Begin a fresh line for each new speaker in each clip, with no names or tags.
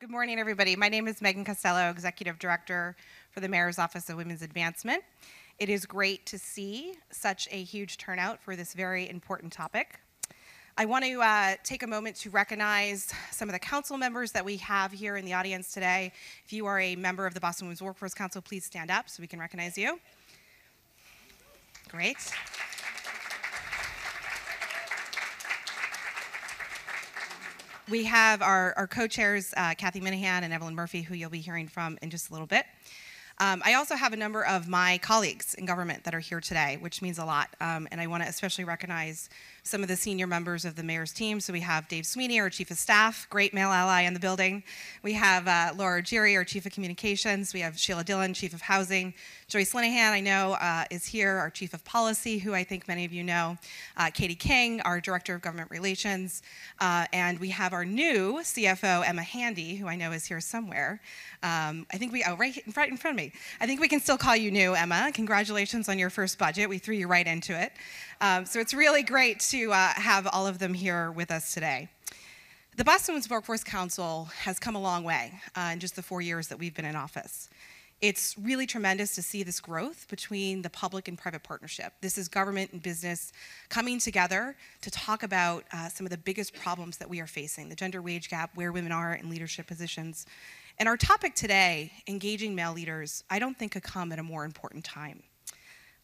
Good morning, everybody. My name is Megan Costello, Executive Director for the Mayor's Office of Women's Advancement. It is great to see such a huge turnout for this very important topic. I want to take a moment to recognize some of the council members that we have here in the audience today. If you are a member of the Boston Women's Workforce Council, please stand up so we can recognize you. Great. We have our co-chairs, Kathy Minahan and Evelyn Murphy, who you'll be hearing from in just a little bit. I also have a number of my colleagues in government that are here today, which means a lot. And I want to especially recognize some of the senior members of the mayor's team. So we have Dave Sweeney, our chief of staff, great male ally in the building. We have Laura Giri, our chief of communications. We have Sheila Dillon, chief of housing. Joyce Linehan, I know, is here, our chief of policy, who I think many of you know. Katie King, our director of government relations. And we have our new CFO, Emma Handy, who I know is here somewhere. I think right in front of me. I think we can still call you new, Emma. Congratulations on your first budget. We threw you right into it. So it's really great to have all of them here with us today. The Boston Women's Workforce Council has come a long way in just the 4 years that we've been in office. It's really tremendous to see this growth between the public and private partnership. This is government and business coming together to talk about some of the biggest problems that we are facing, the gender wage gap, where women are in leadership positions. And our topic today, engaging male leaders, I don't think could come at a more important time.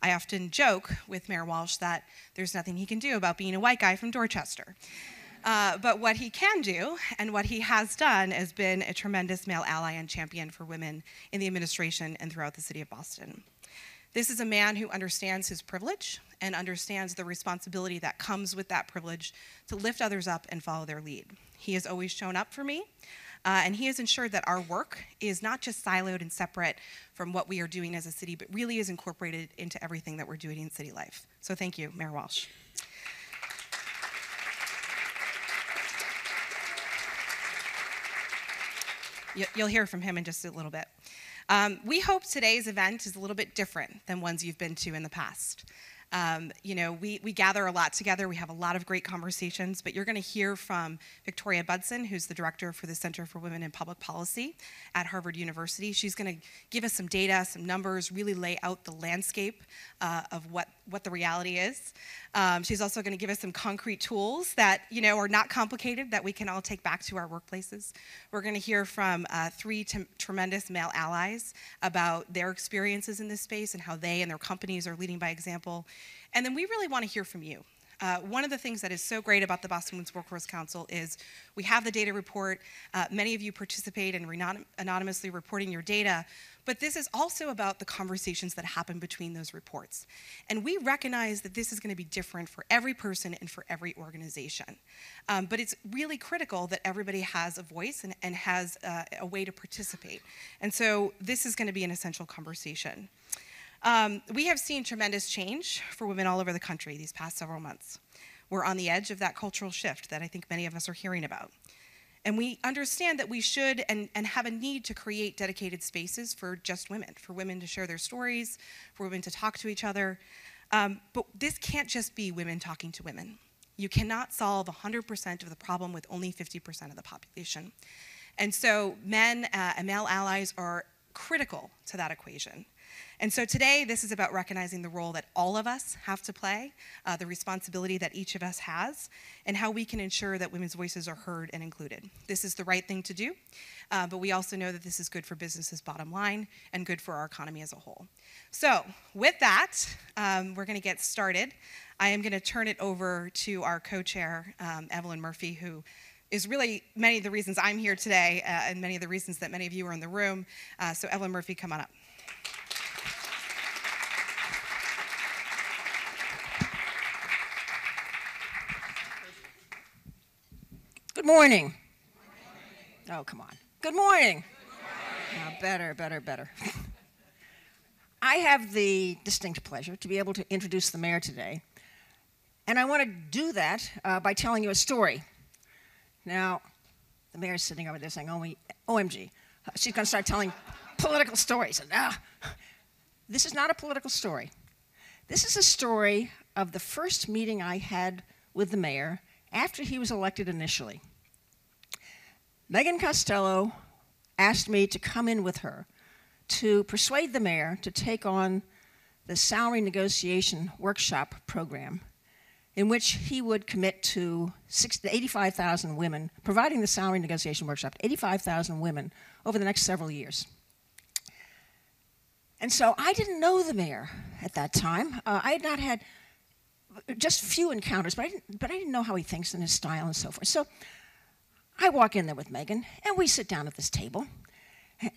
I often joke with Mayor Walsh that there's nothing he can do about being a white guy from Dorchester. But what he can do, and what he has done, has been a tremendous male ally and champion for women in the administration and throughout the city of Boston. This is a man who understands his privilege and understands the responsibility that comes with that privilege to lift others up and follow their lead. He has always shown up for me, and he has ensured that our work is not just siloed and separate from what we are doing as a city, but really is incorporated into everything that we're doing in city life. So thank you, Mayor Walsh. You'll hear from him in just a little bit. We hope today's event is a little bit different than ones you've been to in the past. We gather a lot together. We have a lot of great conversations, but you're going to hear from Victoria Budson, who's the director for the Center for Women in Public Policy at Harvard University. She's going to give us some data, some numbers, really lay out the landscape of what the reality is. She's also going to give us some concrete tools that, are not complicated, that we can all take back to our workplaces. We're going to hear from three tremendous male allies about their experiences in this space and how they and their companies are leading by example. And then we really want to hear from you. One of the things that is so great about the Boston Women's Workforce Council is we have the data report. Many of you participate in anonymously reporting your data, but this is also about the conversations that happen between those reports. And we recognize that this is going to be different for every person and for every organization. But it's really critical that everybody has a voice and has a way to participate. And so this is going to be an essential conversation. We have seen tremendous change for women all over the country these past several months. We're on the edge of that cultural shift that I think many of us are hearing about. And we understand that we should and have a need to create dedicated spaces for just women, for women to share their stories, for women to talk to each other. But this can't just be women talking to women. You cannot solve 100% of the problem with only 50% of the population. And so men and male allies are critical to that equation. And so today, this is about recognizing the role that all of us have to play, the responsibility that each of us has, and how we can ensure that women's voices are heard and included. This is the right thing to do, but we also know that this is good for business's bottom line and good for our economy as a whole. So with that, we're going to get started. I am going to turn it over to our co-chair, Evelyn Murphy, who is really many of the reasons I'm here today and many of the reasons that many of you are in the room. So Evelyn Murphy, come on up.
Good morning. Oh, come on. Good morning. Better. I have the distinct pleasure to be able to introduce the mayor today. And I want to do that by telling you a story. Now, the mayor's sitting over there saying, OMG. She's going to start telling political stories. And, this is not a political story. This is a story of the first meeting I had with the mayor after he was elected initially. Megan Costello asked me to come in with her to persuade the mayor to take on the salary negotiation workshop program, in which he would commit to 85,000 women, providing the salary negotiation workshop to 85,000 women over the next several years. And so I didn't know the mayor at that time. I had not had just few encounters, but I didn't know how he thinks and his style and so forth. So I walk in there with Megan, and we sit down at this table,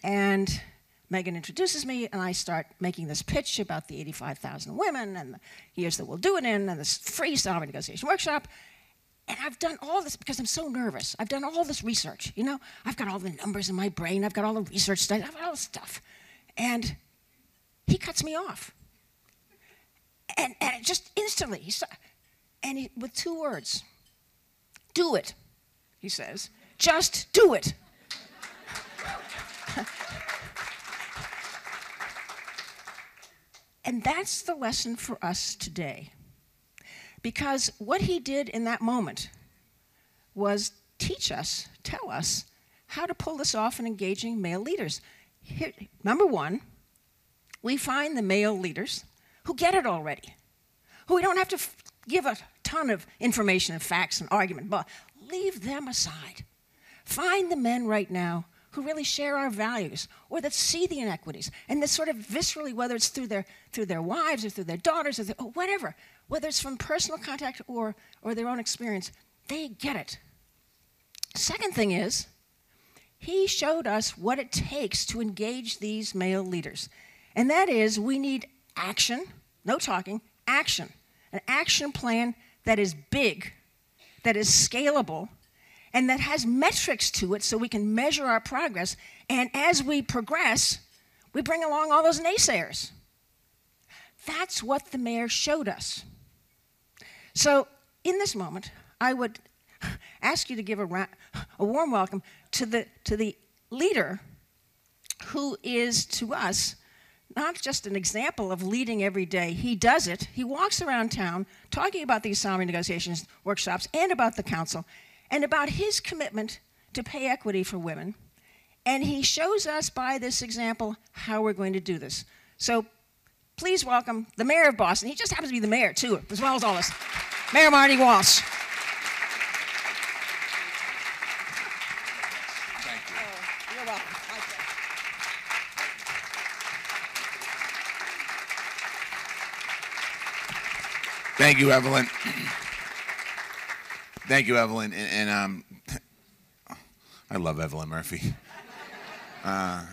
and Megan introduces me, and I start making this pitch about the 85,000 women and the years that we'll do it in and this free salary negotiation workshop. And I've done all this because I'm so nervous. I've done all this research, you know. I've got all the numbers in my brain. I've got all the research studies. I've got all this stuff. And he cuts me off. And just instantly, with 2 words, do it, he says. Just do it. And that's the lesson for us today. Because what he did in that moment was tell us how to pull this off in engaging male leaders. Here, number 1, we find the male leaders who get it already, who we don't have to give a ton of information and facts and argument, but leave them aside. Find the men right now who really share our values, or that see the inequities, and that sort of viscerally, whether it's through their wives or through their daughters or whatever, whether it's from personal contact or their own experience, they get it. Second thing is, he showed us what it takes to engage these male leaders. And that is, we need action, no talking, action. An action plan that is big, that is scalable, and that has metrics to it so we can measure our progress. And as we progress, we bring along all those naysayers. That's what the mayor showed us. So in this moment, I would ask you to give a warm welcome to the leader who is, to us, not just an example of leading every day. He does it. He walks around town talking about these salary negotiations workshops and about the council and about his commitment to pay equity for women. And he shows us by this example how we're going to do this. So please welcome the mayor of Boston. He just happens to be the mayor, too, as well as all us. Mayor Marty Walsh.
Thank you.
Oh, you're welcome.
Thank you, Evelyn. Thank you, Evelyn. And I love Evelyn Murphy. But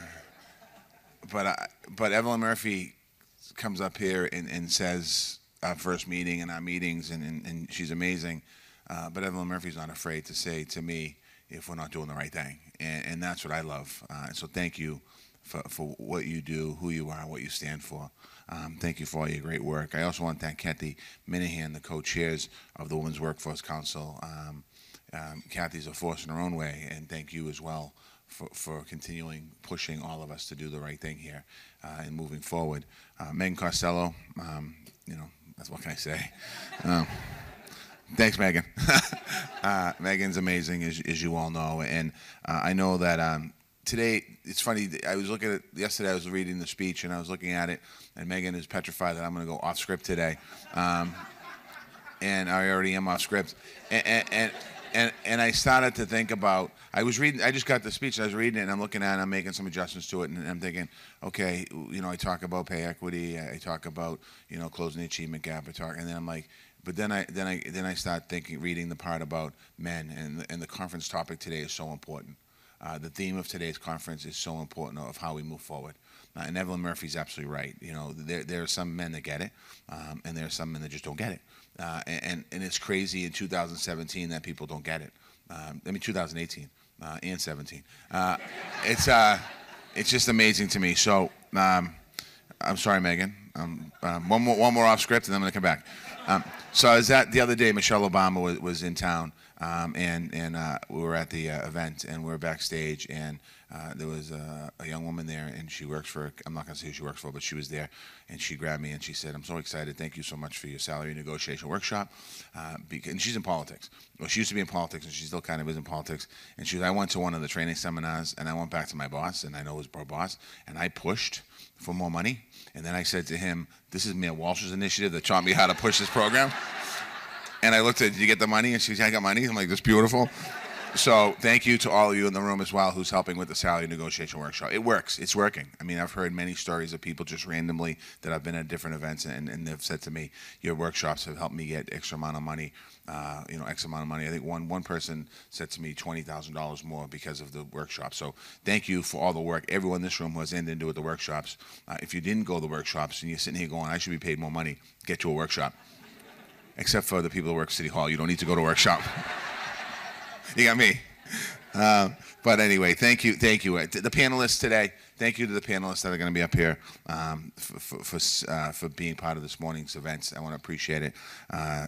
Evelyn Murphy comes up here and says our first meeting and our meetings, and she's amazing. But Evelyn Murphy's not afraid to say to me if we're not doing the right thing, and that's what I love. So thank you for what you do, who you are, what you stand for. Thank you for all your great work. I also want to thank Kathy Minahan, the co-chairs of the Women's Workforce Council. Kathy's a force in her own way, and thank you as well for continuing pushing all of us to do the right thing here and moving forward. Megan Costello, that's what can I say. Thanks, Megan. Megan's amazing, as you all know, and I know that today, it's funny, I was looking at, yesterday I was reading the speech and I was looking at it, and Megan is petrified that I'm going to go off script today. And I already am off script. And I started to think about, I just got the speech, I was reading it, and I'm looking at it, and I'm making some adjustments to it, and I'm thinking, okay, I talk about pay equity, I talk about, closing the achievement gap, and then I'm like, but then I start thinking, reading the part about men, and the conference topic today is so important. The theme of today's conference is so important of how we move forward. And Evelyn Murphy's absolutely right. There are some men that get it, and there are some men that just don't get it. And it's crazy in 2017 that people don't get it. 2018 and 17. It's just amazing to me. So I'm sorry, Megan. One more off script, and then I'm going to come back. So I was at the other day. Michelle Obama was in town, and we were at the event, and we were backstage, and there was a young woman there, and she works for. I'm not going to say who she works for, but she was there, and she grabbed me and she said, "I'm so excited. Thank you so much for your salary negotiation workshop." And she's in politics. Well, she used to be in politics, and she still kind of is in politics. And she was, I went to one of the training seminars, and I went back to my boss, and I know his boss, and I pushed for more money. And then I said to him, "This is Mayor Walsh's initiative that taught me how to push this program." And I looked at, "Did you get the money?" And she said, "I got money." I'm like, "That's beautiful." So thank you to all of you in the room as well who's helping with the salary negotiation workshop. It works. It's working. I mean, I've heard many stories of people just randomly that I've been at different events, and they've said to me, "Your workshops have helped me get extra amount of money, X amount of money." I think one person said to me $20,000 more because of the workshop. So thank you for all the work. Everyone in this room who has anything to do with the workshops. If you didn't go to the workshops and you're sitting here going, "I should be paid more money," get to a workshop. Except for the people that work at City Hall. You don't need to go to a workshop. You got me. But anyway, thank you. The panelists today, thank you to the panelists that are going to be up here for being part of this morning's events. I want to appreciate it.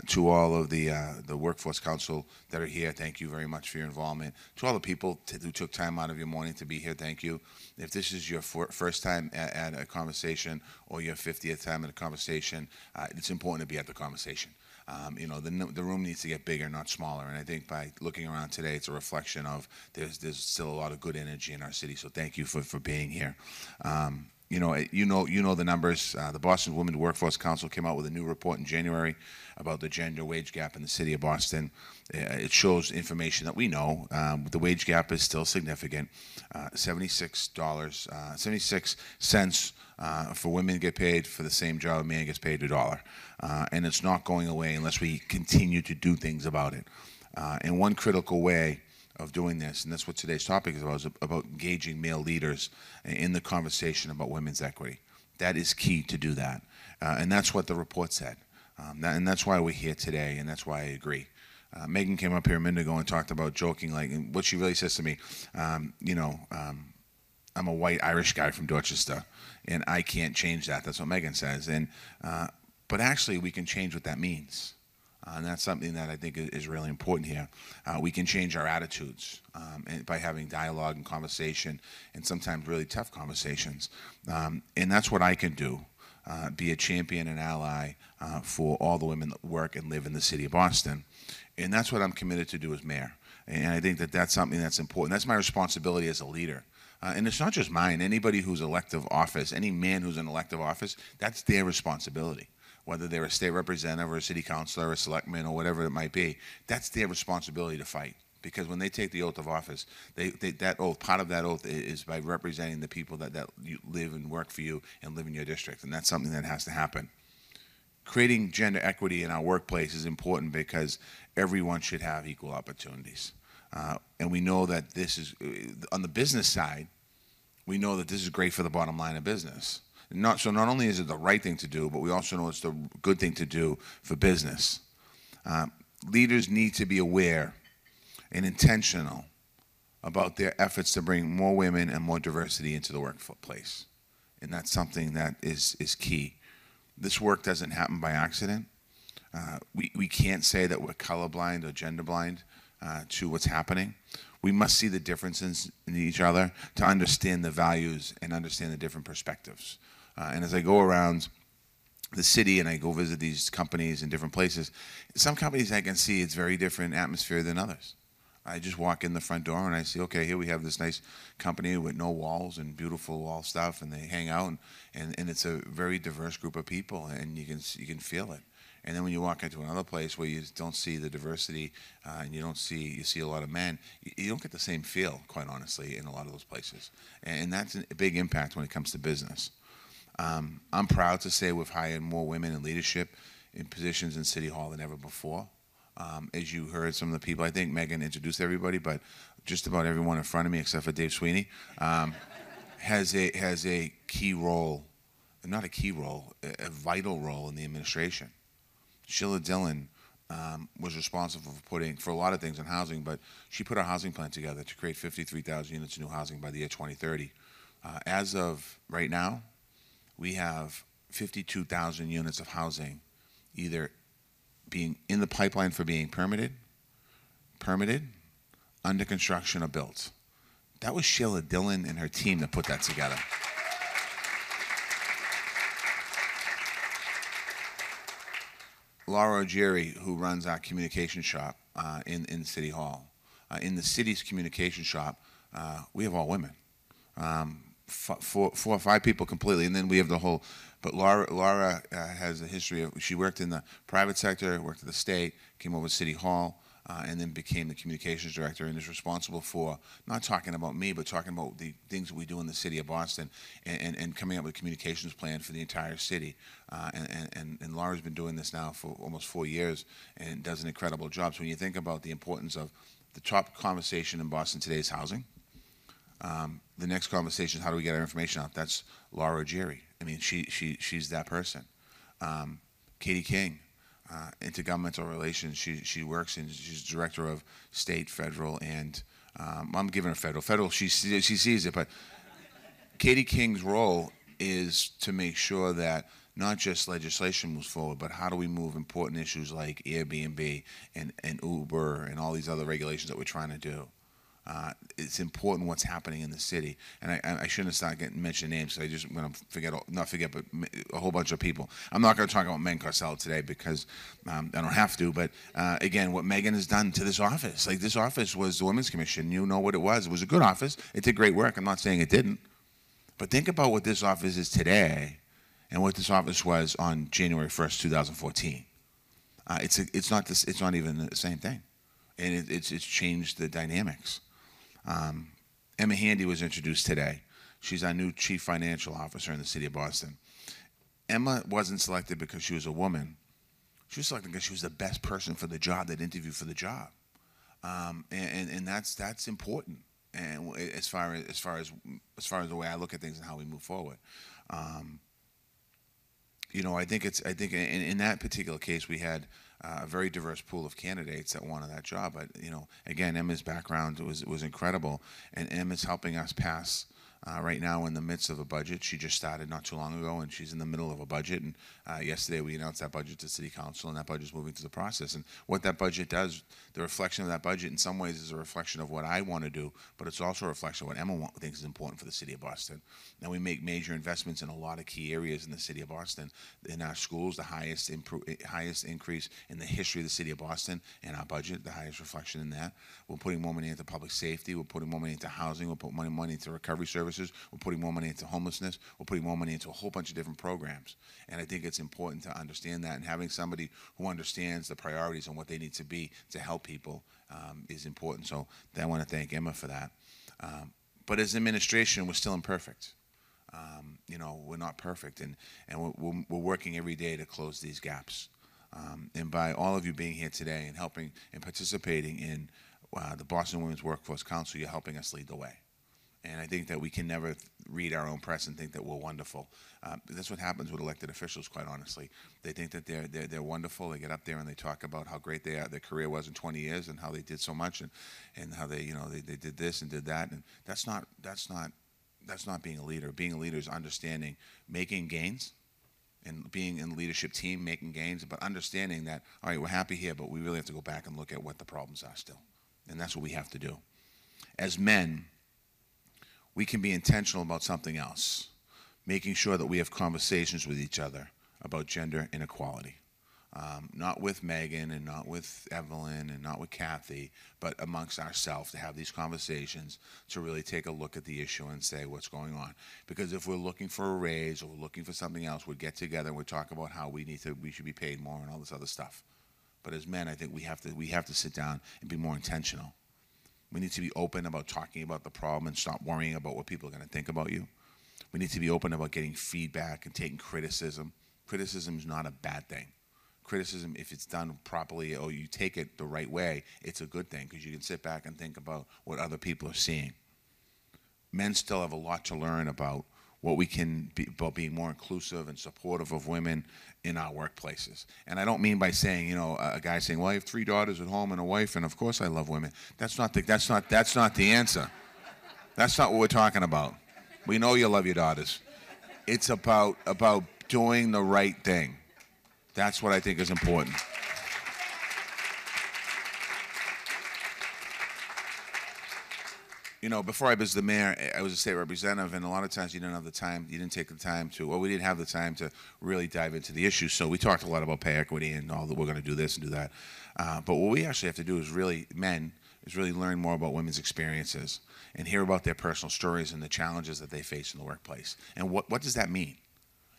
To all of the Workforce Council that are here, thank you very much for your involvement. To all the people who took time out of your morning to be here, thank you. If this is your first time at a conversation or your 50th time at a conversation, it's important to be at the conversation. The room needs to get bigger, not smaller. And I think by looking around today, it's a reflection of there's still a lot of good energy in our city. So thank you for being here. You know the numbers. The Boston Women's Workforce Council came out with a new report in January about the gender wage gap in the city of Boston. It shows information that we know. The wage gap is still significant. $76 for women get paid for the same job a man gets paid $1. And it's not going away unless we continue to do things about it. And one critical way of doing this, and that's what today's topic is about engaging male leaders in the conversation about women's equity. That is key to do that. And that's what the report said. And that's why we're here today, and that's why I agree. Megan came up here a minute ago and talked about joking, and what she really says to me, I'm a white Irish guy from Dorchester, and I can't change that. That's what Megan says. But actually, we can change what that means. And that's something that I think is really important here. We can change our attitudes by having dialogue and conversation, and sometimes really tough conversations. And that's what I can do, be a champion and ally for all the women that work and live in the city of Boston. And that's what I'm committed to do as mayor. And I think that that's something that's important. That's my responsibility as a leader. And it's not just mine. Anybody who's elective office, any man who's in elective office, that's their responsibility. Whether they're a state representative or a city councilor or a selectman or whatever it might be, that's their responsibility to fight. Because when they take the oath of office, that oath, part of that oath is by representing the people that you live and work for you and live in your district. And that's something that has to happen. Creating gender equity in our workplace is important because everyone should have equal opportunities. And we know that this is, on the business side, we know that this is great for the bottom line of business. Not only is it the right thing to do, but we also know it's the good thing to do for business. Leaders need to be aware and intentional about their efforts to bring more women and more diversity into the workplace. And that's something that is key. This work doesn't happen by accident. We can't say that we're colorblind or gender blind to what's happening. We must see the differences in each other to understand the values and understand the different perspectives. And as I go around the city and I go visit these companies in different places, some companies I can see it's very different atmosphere than others. I just walk in the front door and I see, okay, here we have this nice company with no walls and beautiful wall stuff, and they hang out, and it's a very diverse group of people, and you can feel it. And then when you walk into another place where you don't see the diversity and you see a lot of men, you don't get the same feel, quite honestly, in a lot of those places. And that's a big impact when it comes to business. I'm proud to say we've hired more women in leadership in positions in City Hall than ever before. As you heard some of the people, I think Megan introduced everybody, but just about everyone in front of me except for Dave Sweeney has a key role, not a key role, a vital role in the administration. Sheila Dillon was responsible for a lot of things in housing, but she put a housing plan together to create 53,000 units of new housing by the year 2030. As of right now, we have 52,000 units of housing either being in the pipeline for being permitted, under construction, or built. That was Sheila Dillon and her team that put that together. Laura O'Gerry, who runs our communication shop in City Hall. In the city's communication shop, we have all women. Four or five people completely, and then we have the whole. But Laura has a history of. She worked in the private sector, worked at the state, came over to City Hall, and then became the communications director, and is responsible for not talking about me, but talking about the things that we do in the city of Boston, and coming up with a communications plan for the entire city. And Laura's been doing this now for almost 4 years, and does an incredible job. So when you think about the importance of the top conversation in Boston today is housing. The next conversation is how do we get our information out? That's Laura O'Gerry. I mean, she's that person. Katie King, intergovernmental relations. She works and she's director of state, federal, and I'm giving her federal. Federal, she sees it, but Katie King's role is to make sure that not just legislation moves forward, but how do we move important issues like Airbnb and Uber and all these other regulations that we're trying to do. It's important what's happening in the city, and I shouldn't start mentioning names. So I just want to not forget, but a whole bunch of people. I'm not going to talk about Megan Carcel today because I don't have to. But again, what Megan has done to this office, like this office was the Women's Commission. You know what it was. It was a good office. It did great work. I'm not saying it didn't, but think about what this office is today, and what this office was on January 1st, 2014. It's not even the same thing, and it's changed the dynamics. Emma Handy was introduced today. She's our new chief financial officer in the city of Boston. Emma wasn't selected because she was a woman. She was selected because she was the best person for the job that interviewed for the job, and that's important. And as far as the way I look at things and how we move forward, I think in that particular case we had a very diverse pool of candidates that wanted that job. But again, Emma's background was incredible, and Emma's helping us pass. Right now, in the midst of a budget. She just started not too long ago, and she's in the middle of a budget. And yesterday, we announced that budget to City Council, and that budget's moving through the process. And what that budget does, the reflection of that budget, in some ways, is a reflection of what I want to do, but it's also a reflection of what Emma thinks is important for the city of Boston. And we make major investments in a lot of key areas in the city of Boston. In our schools, the highest increase in the history of the city of Boston, and our budget, the highest reflection in that. We're putting more money into public safety. We're putting more money into housing. We're putting money into recovery services. We're putting more money into homelessness. We're putting more money into a whole bunch of different programs. And I think it's important to understand that, and having somebody who understands the priorities and what they need to be to help people is important. So I want to thank Emma for that. But as administration, we're still imperfect. We're not perfect, and we're working every day to close these gaps. And by all of you being here today and helping and participating in the Boston Women's Workforce Council, you're helping us lead the way. And I think that we can never read our own press and think that we're wonderful. That's what happens with elected officials, quite honestly. They think that they're wonderful. They get up there and they talk about how great their career was in 20 years and how they did so much and how they did this and did that. And that's not being a leader. Being a leader is understanding, making gains, and being in the leadership team, making gains, but understanding that, all right, we're happy here, but we really have to go back and look at what the problems are still. And that's what we have to do. As men, we can be intentional about something else, making sure that we have conversations with each other about gender inequality. Not with Megan and not with Evelyn and not with Kathy, but amongst ourselves to have these conversations to really take a look at the issue and say what's going on. Because if we're looking for a raise or we're looking for something else, we'd get together and we'd talk about how we should be paid more and all this other stuff. But as men, I think we have to sit down and be more intentional. We need to be open about talking about the problem and stop worrying about what people are going to think about you. We need to be open about getting feedback and taking criticism. Criticism is not a bad thing. Criticism, if it's done properly or you take it the right way, it's a good thing because you can sit back and think about what other people are seeing. Men still have a lot to learn about what we can be, about being more inclusive and supportive of women in our workplaces. And I don't mean by saying, a guy saying, well, I have 3 daughters at home and a wife, and of course I love women. That's not the answer. That's not what we're talking about. We know you love your daughters. It's about doing the right thing. That's what I think is important. You know, before I was the mayor, I was a state representative, and a lot of times you didn't have the time, you didn't take the time to, well, we didn't have the time to really dive into the issues. So we talked a lot about pay equity and all that, we're going to do this and do that. But what we actually have to do is really, really learn more about women's experiences and hear about their personal stories and the challenges that they face in the workplace. And what does that mean?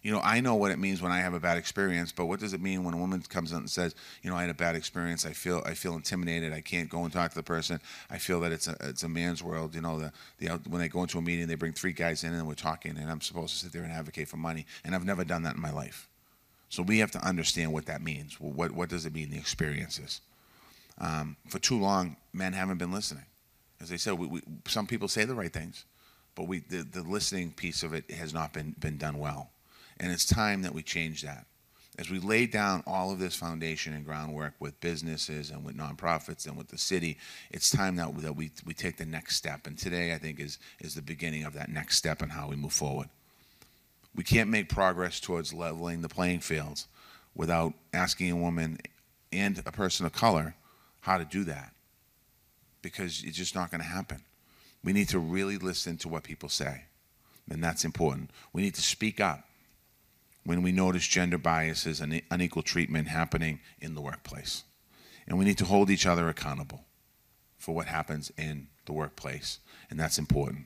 You know, I know what it means when I have a bad experience, but what does it mean when a woman comes out and says, you know, I had a bad experience, I feel intimidated, I can't go and talk to the person, I feel that it's a man's world, you know, when they go into a meeting, they bring 3 guys in and we're talking, and I'm supposed to sit there and advocate for money, and I've never done that in my life. So we have to understand what that means. What does it mean, the experiences? For too long, men haven't been listening. As I said, some people say the right things, but the listening piece of it has not been done well. And it's time that we change that. As we lay down all of this foundation and groundwork with businesses and with nonprofits and with the city, it's time that we take the next step. And today, I think, is the beginning of that next step in how we move forward. We can't make progress towards leveling the playing fields without asking a woman and a person of color how to do that, because it's just not going to happen. We need to really listen to what people say, and that's important. We need to speak up when we notice gender biases and unequal treatment happening in the workplace. And we need to hold each other accountable for what happens in the workplace, and that's important.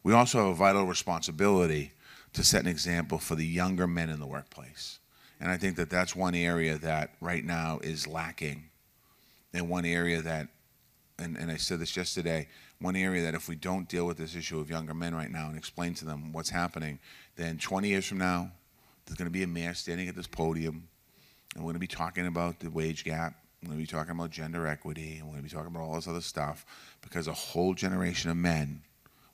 We also have a vital responsibility to set an example for the younger men in the workplace. And I think that that's one area that right now is lacking, and one area that, and I said this yesterday, one area that if we don't deal with this issue of younger men right now and explain to them what's happening, then 20 years from now, there's going to be a mayor standing at this podium, and we're going to be talking about the wage gap, we're going to be talking about gender equity, and we're going to be talking about all this other stuff, because a whole generation of men,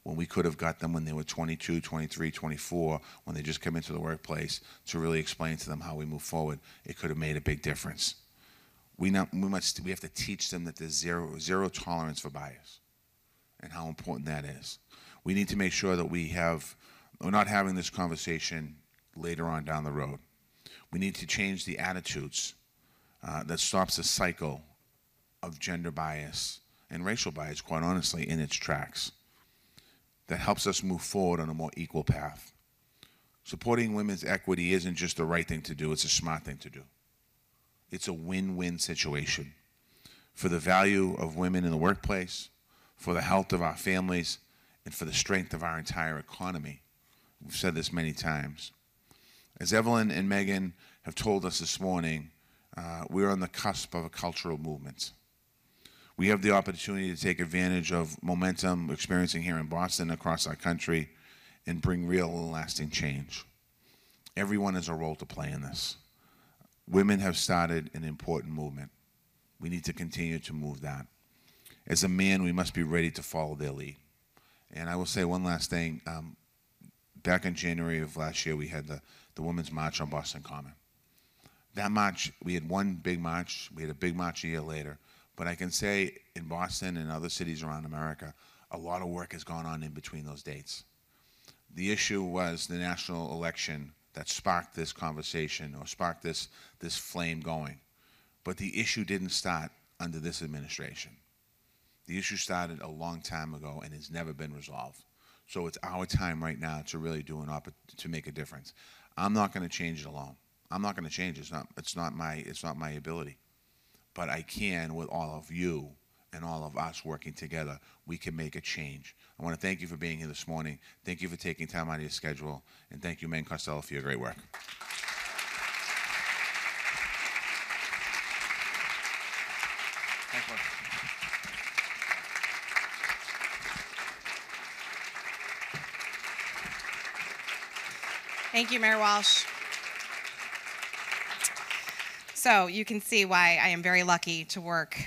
when we could have got them when they were 22, 23, 24, when they just come into the workplace, to really explain to them how we move forward, it could have made a big difference. We have to teach them that there's zero tolerance for bias and how important that is. We need to make sure that we're not having this conversation later on down the road. We need to change the attitudes that stops the cycle of gender bias and racial bias, quite honestly, in its tracks. That helps us move forward on a more equal path. Supporting women's equity isn't just the right thing to do, it's a smart thing to do. It's a win-win situation for the value of women in the workplace, for the health of our families, and for the strength of our entire economy. We've said this many times. As Evelyn and Megan have told us this morning, we're on the cusp of a cultural movement. We have the opportunity to take advantage of momentum we're experiencing here in Boston, across our country, and bring real and lasting change. Everyone has a role to play in this. Women have started an important movement. We need to continue to move that. As a man, we must be ready to follow their lead. And I will say one last thing. Back in January of last year, we had the Women's March on Boston Common. That march, we had one big march. We had a big march a year later. But I can say in Boston and other cities around America, a lot of work has gone on in between those dates. The issue was the national election that sparked this conversation, or sparked this flame going. But the issue didn't start under this administration. The issue started a long time ago and has never been resolved. So it's our time right now to really to make a difference. I'm not going to change it alone. I'm not going to change it. It's not my ability. But I can, with all of you and all of us working together, we can make a change. I want to thank you for being here this morning. Thank you for taking time out of your schedule. And thank you, Megan Costello, for your great work. Thanks, Mark.
Thank you, Mayor Walsh. So you can see why I am very lucky to work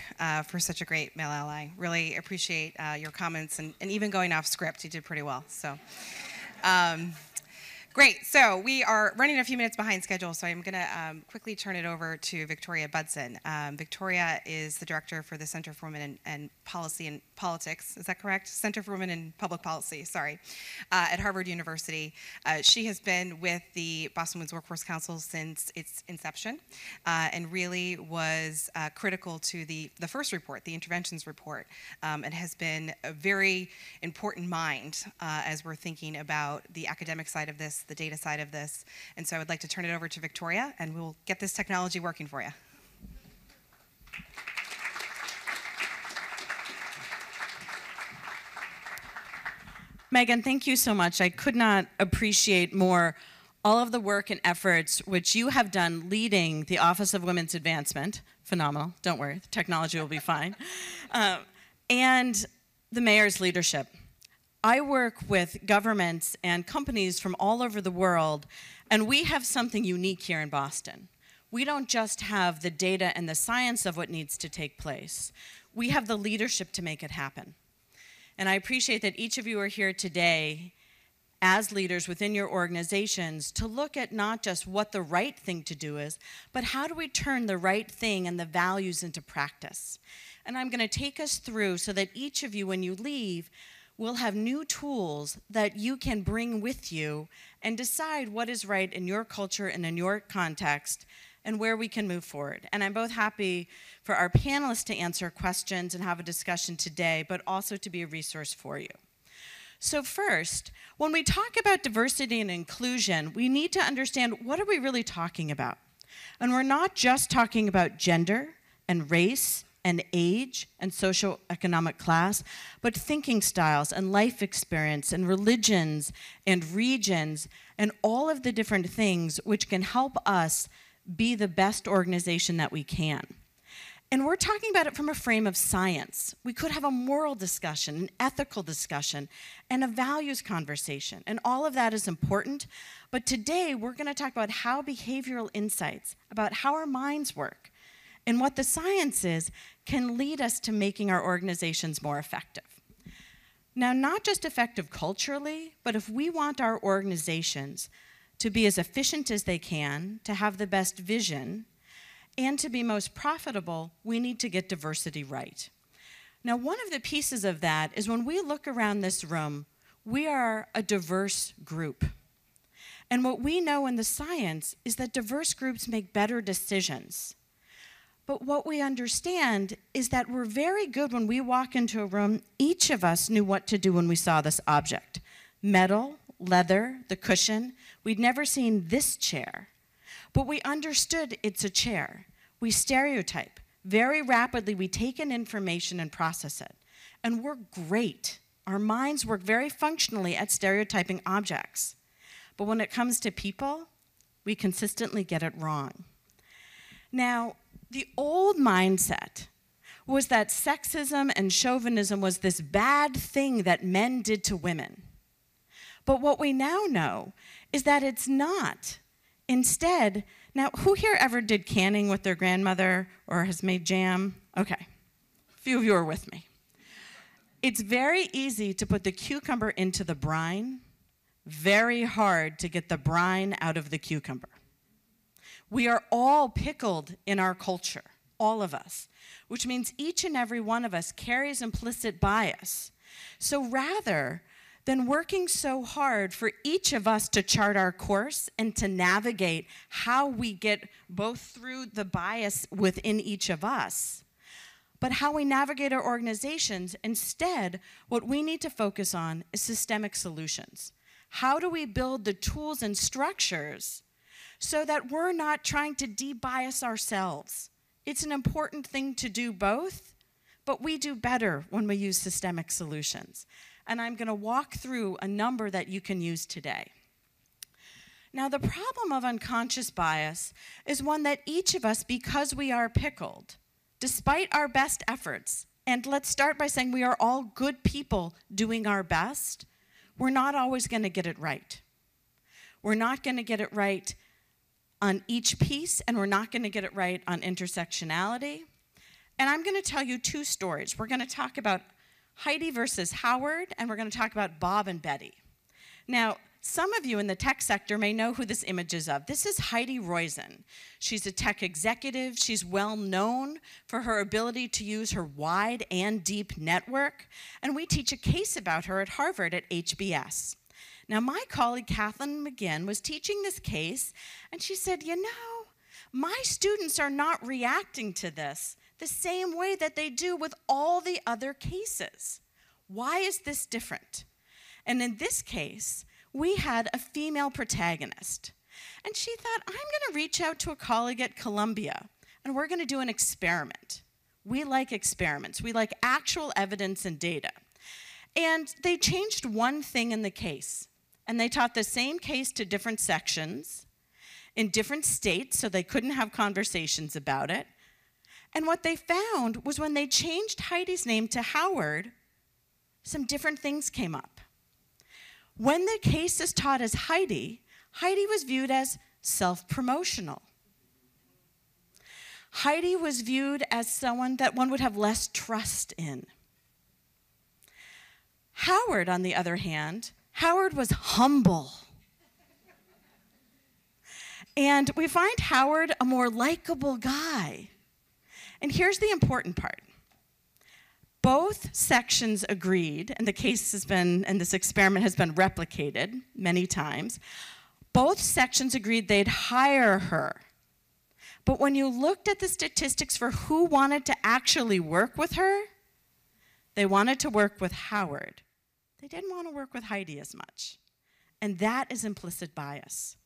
for such a great male ally. Really appreciate your comments, and even going off script, you did pretty well. So Great. So we are running a few minutes behind schedule, so I'm going to quickly turn it over to Victoria Budson. Victoria is the director for the Center for Women and Policy and Politics. Is that correct? Center for Women in Public Policy, sorry, at Harvard University. She has been with the Boston Women's Workforce Council since its inception and really was critical to the first report, the interventions report, and has been a very important mind as we're thinking about the academic side of this, the data side of this. And so I would like to turn it over to Victoria, and we'll get this technology working for you.
Megan, thank you so much. I could not appreciate more all of the work and efforts which you have done leading the Office of Women's Advancement. Phenomenal. Don't worry. The technology will be fine. And the mayor's leadership. I work with governments and companies from all over the world, and we have something unique here in Boston. We don't just have the data and the science of what needs to take place. We have the leadership to make it happen. And I appreciate that each of you are here today as leaders within your organizations to look at not just what the right thing to do is, but how do we turn the right thing and the values into practice. And I'm going to take us through so that each of you, when you leave, will have new tools that you can bring with you and decide what is right in your culture and in your context and where we can move forward. And I'm both happy for our panelists to answer questions and have a discussion today, but also to be a resource for you. So first, when we talk about diversity and inclusion, we need to understand what are we really talking about. And we're not just talking about gender and race and age and socioeconomic class, but thinking styles and life experience and religions and regions and all of the different things which can help us be the best organization that we can. And we're talking about it from a frame of science. We could have a moral discussion, an ethical discussion, and a values conversation. And all of that is important. But today, we're going to talk about how behavioral insights, about how our minds work, and what the science is, can lead us to making our organizations more effective. Now, not just effective culturally, but if we want our organizations to be as efficient as they can, to have the best vision, and to be most profitable, we need to get diversity right. Now, one of the pieces of that is when we look around this room, we are a diverse group. And what we know in the science is that diverse groups make better decisions. But what we understand is that we're very good when we walk into a room. Each of us knew what to do when we saw this object. Metal, leather, the cushion. We'd never seen this chair. But we understood it's a chair. We stereotype. Very rapidly, we take in information and process it. And we're great. Our minds work very functionally at stereotyping objects. But when it comes to people, we consistently get it wrong. Now, the old mindset was that sexism and chauvinism was this bad thing that men did to women. But what we now know is that it's not. Instead, now, who here ever did canning with their grandmother or has made jam? Okay, a few of you are with me. It's very easy to put the cucumber into the brine, very hard to get the brine out of the cucumber. We are all pickled in our culture, all of us, which means each and every one of us carries implicit bias. So rather than working so hard for each of us to chart our course and to navigate how we get both through the bias within each of us, but how we navigate our organizations, instead, what we need to focus on is systemic solutions. How do we build the tools and structures so that we're not trying to de-bias ourselves? It's an important thing to do both, but we do better when we use systemic solutions. And I'm going to walk through a number that you can use today. Now, the problem of unconscious bias is one that each of us, because we are pickled, despite our best efforts, and let's start by saying we are all good people doing our best, we're not always going to get it right. We're not going to get it right on each piece, and we're not going to get it right on intersectionality. And I'm going to tell you two stories. We're going to talk about Heidi versus Howard, and we're going to talk about Bob and Betty. Now, some of you in the tech sector may know who this image is of. This is Heidi Roizen. She's a tech executive. She's well known for her ability to use her wide and deep network. And we teach a case about her at Harvard at HBS. Now, my colleague, Kathleen McGinn, was teaching this case, and she said, you know, my students are not reacting to this the same way that they do with all the other cases. Why is this different? And in this case, we had a female protagonist. And she thought, I'm going to reach out to a colleague at Columbia, and we're going to do an experiment. We like experiments. We like actual evidence and data. And they changed one thing in the case. And they taught the same case to different sections in different states, so they couldn't have conversations about it. And what they found was when they changed Heidi's name to Howard, some different things came up. When the case is taught as Heidi, Heidi was viewed as self-promotional. Heidi was viewed as someone that one would have less trust in. Howard, on the other hand, Howard was humble. And we find Howard a more likable guy. And here's the important part. Both sections agreed, and the case has been, and this experiment has been replicated many times. Both sections agreed they'd hire her. But when you looked at the statistics for who wanted to actually work with her, they wanted to work with Howard. They didn't want to work with Heidi as much. And that is implicit bias.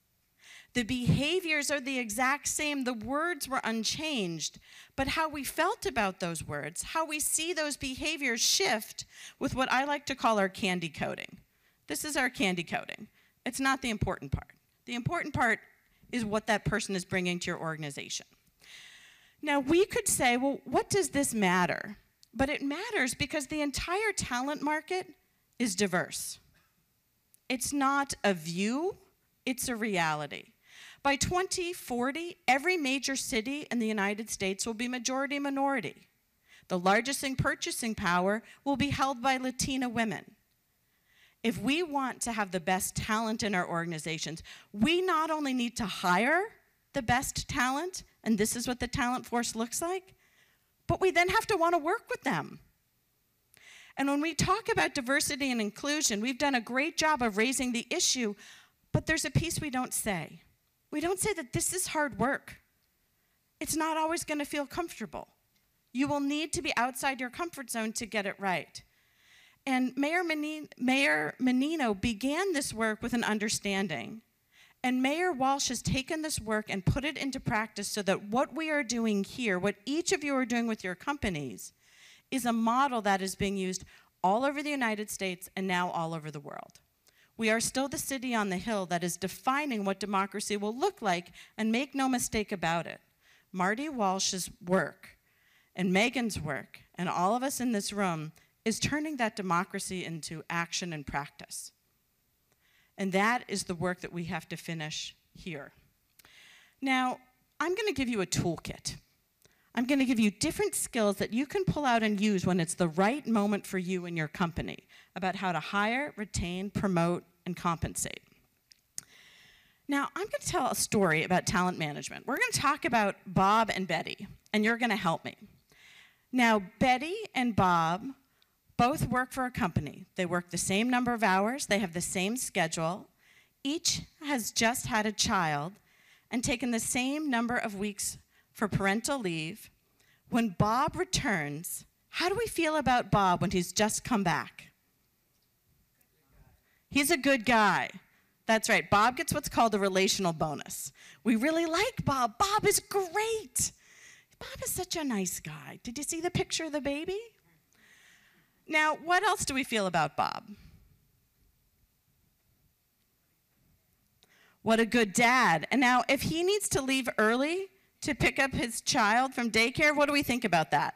The behaviors are the exact same. The words were unchanged. But how we felt about those words, how we see those behaviors shift with what I like to call our candy coating. This is our candy coating. It's not the important part. The important part is what that person is bringing to your organization. Now, we could say, well, what does this matter? But it matters because the entire talent market is diverse. It's not a view, it's a reality. By 2040, every major city in the United States will be majority minority. The largest in purchasing power will be held by Latina women. If we want to have the best talent in our organizations, we not only need to hire the best talent, and this is what the talent force looks like, but we then have to want to work with them. And when we talk about diversity and inclusion, we've done a great job of raising the issue, but there's a piece we don't say. We don't say that this is hard work. It's not always going to feel comfortable. You will need to be outside your comfort zone to get it right. And Mayor Menino began this work with an understanding. And Mayor Walsh has taken this work and put it into practice so that what we are doing here, what each of you are doing with your companies, is a model that is being used all over the United States and now all over the world. We are still the city on the hill that is defining what democracy will look like, and make no mistake about it. Marty Walsh's work and Megan's work and all of us in this room is turning that democracy into action and practice. And that is the work that we have to finish here. Now, I'm going to give you a toolkit. I'm going to give you different skills that you can pull out and use when it's the right moment for you and your company about how to hire, retain, promote, and compensate. Now, I'm going to tell a story about talent management. We're going to talk about Bob and Betty, and you're going to help me. Now, Betty and Bob both work for a company. They work the same number of hours. They have the same schedule. Each has just had a child and taken the same number of weeks for parental leave. When Bob returns, how do we feel about Bob when he's just come back? He's a good guy. That's right. Bob gets what's called a relational bonus. We really like Bob. Bob is great. Bob is such a nice guy. Did you see the picture of the baby? Now, what else do we feel about Bob? What a good dad. And now, if he needs to leave early to pick up his child from daycare, what do we think about that?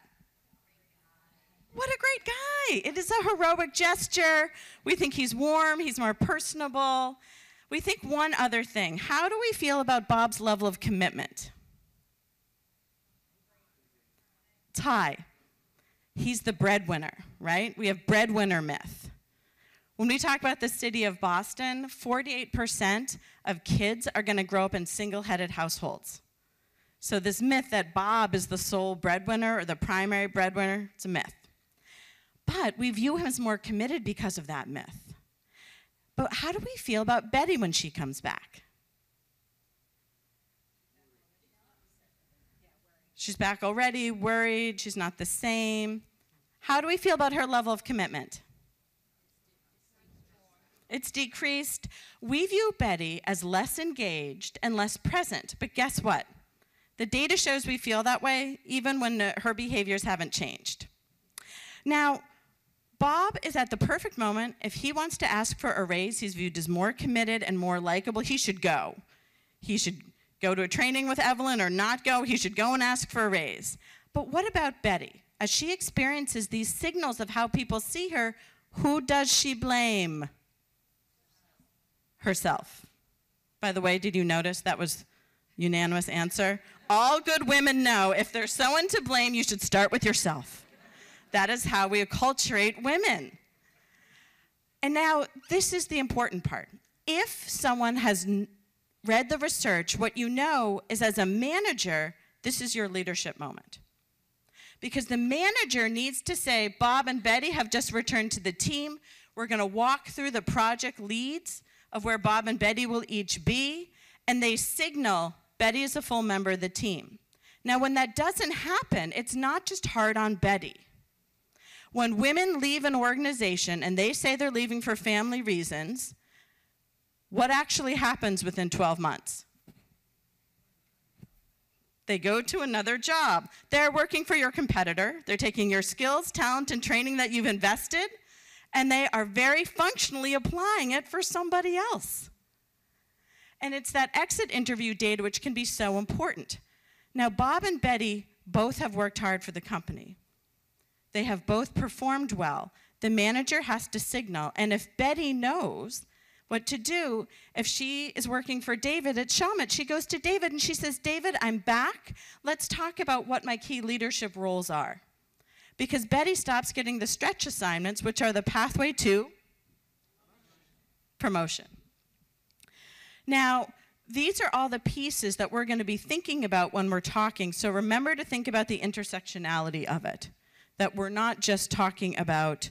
What a great guy. It is a heroic gesture. We think he's warm, he's more personable. We think one other thing. How do we feel about Bob's level of commitment? It's high. He's the breadwinner, right? We have breadwinner myth. When we talk about the city of Boston, 48% of kids are going to grow up in single-headed households. So this myth that Bob is the sole breadwinner or the primary breadwinner, it's a myth. But we view him as more committed because of that myth. But how do we feel about Betty when she comes back? She's back already, worried, she's not the same. How do we feel about her level of commitment? It's decreased. We view Betty as less engaged and less present, but guess what? The data shows we feel that way even when her behaviors haven't changed. Now, Bob is at the perfect moment. If he wants to ask for a raise, he's viewed as more committed and more likable. He should go. He should go to a training with Evelyn or not go. He should go and ask for a raise. But what about Betty? As she experiences these signals of how people see her, who does she blame? Herself. By the way, did you notice that was unanimous answer? All good women know if there's someone to blame, you should start with yourself. That is how we acculturate women. And now, this is the important part. If someone has read the research, what you know is as a manager, this is your leadership moment. Because the manager needs to say, Bob and Betty have just returned to the team. We're going to walk through the project leads of where Bob and Betty will each be, and they signal Betty is a full member of the team. Now, when that doesn't happen, it's not just hard on Betty. When women leave an organization and they say they're leaving for family reasons, what actually happens within 12 months? They go to another job. They're working for your competitor. They're taking your skills, talent, and training that you've invested, and they are very functionally applying it for somebody else. And it's that exit interview data which can be so important. Now, Bob and Betty both have worked hard for the company. They have both performed well. The manager has to signal, and if Betty knows what to do, if she is working for David at Shawmut, she goes to David and she says, David, I'm back. Let's talk about what my key leadership roles are. Because Betty stops getting the stretch assignments, which are the pathway to promotion. Now, these are all the pieces that we're going to be thinking about when we're talking, so remember to think about the intersectionality of it, that we're not just talking about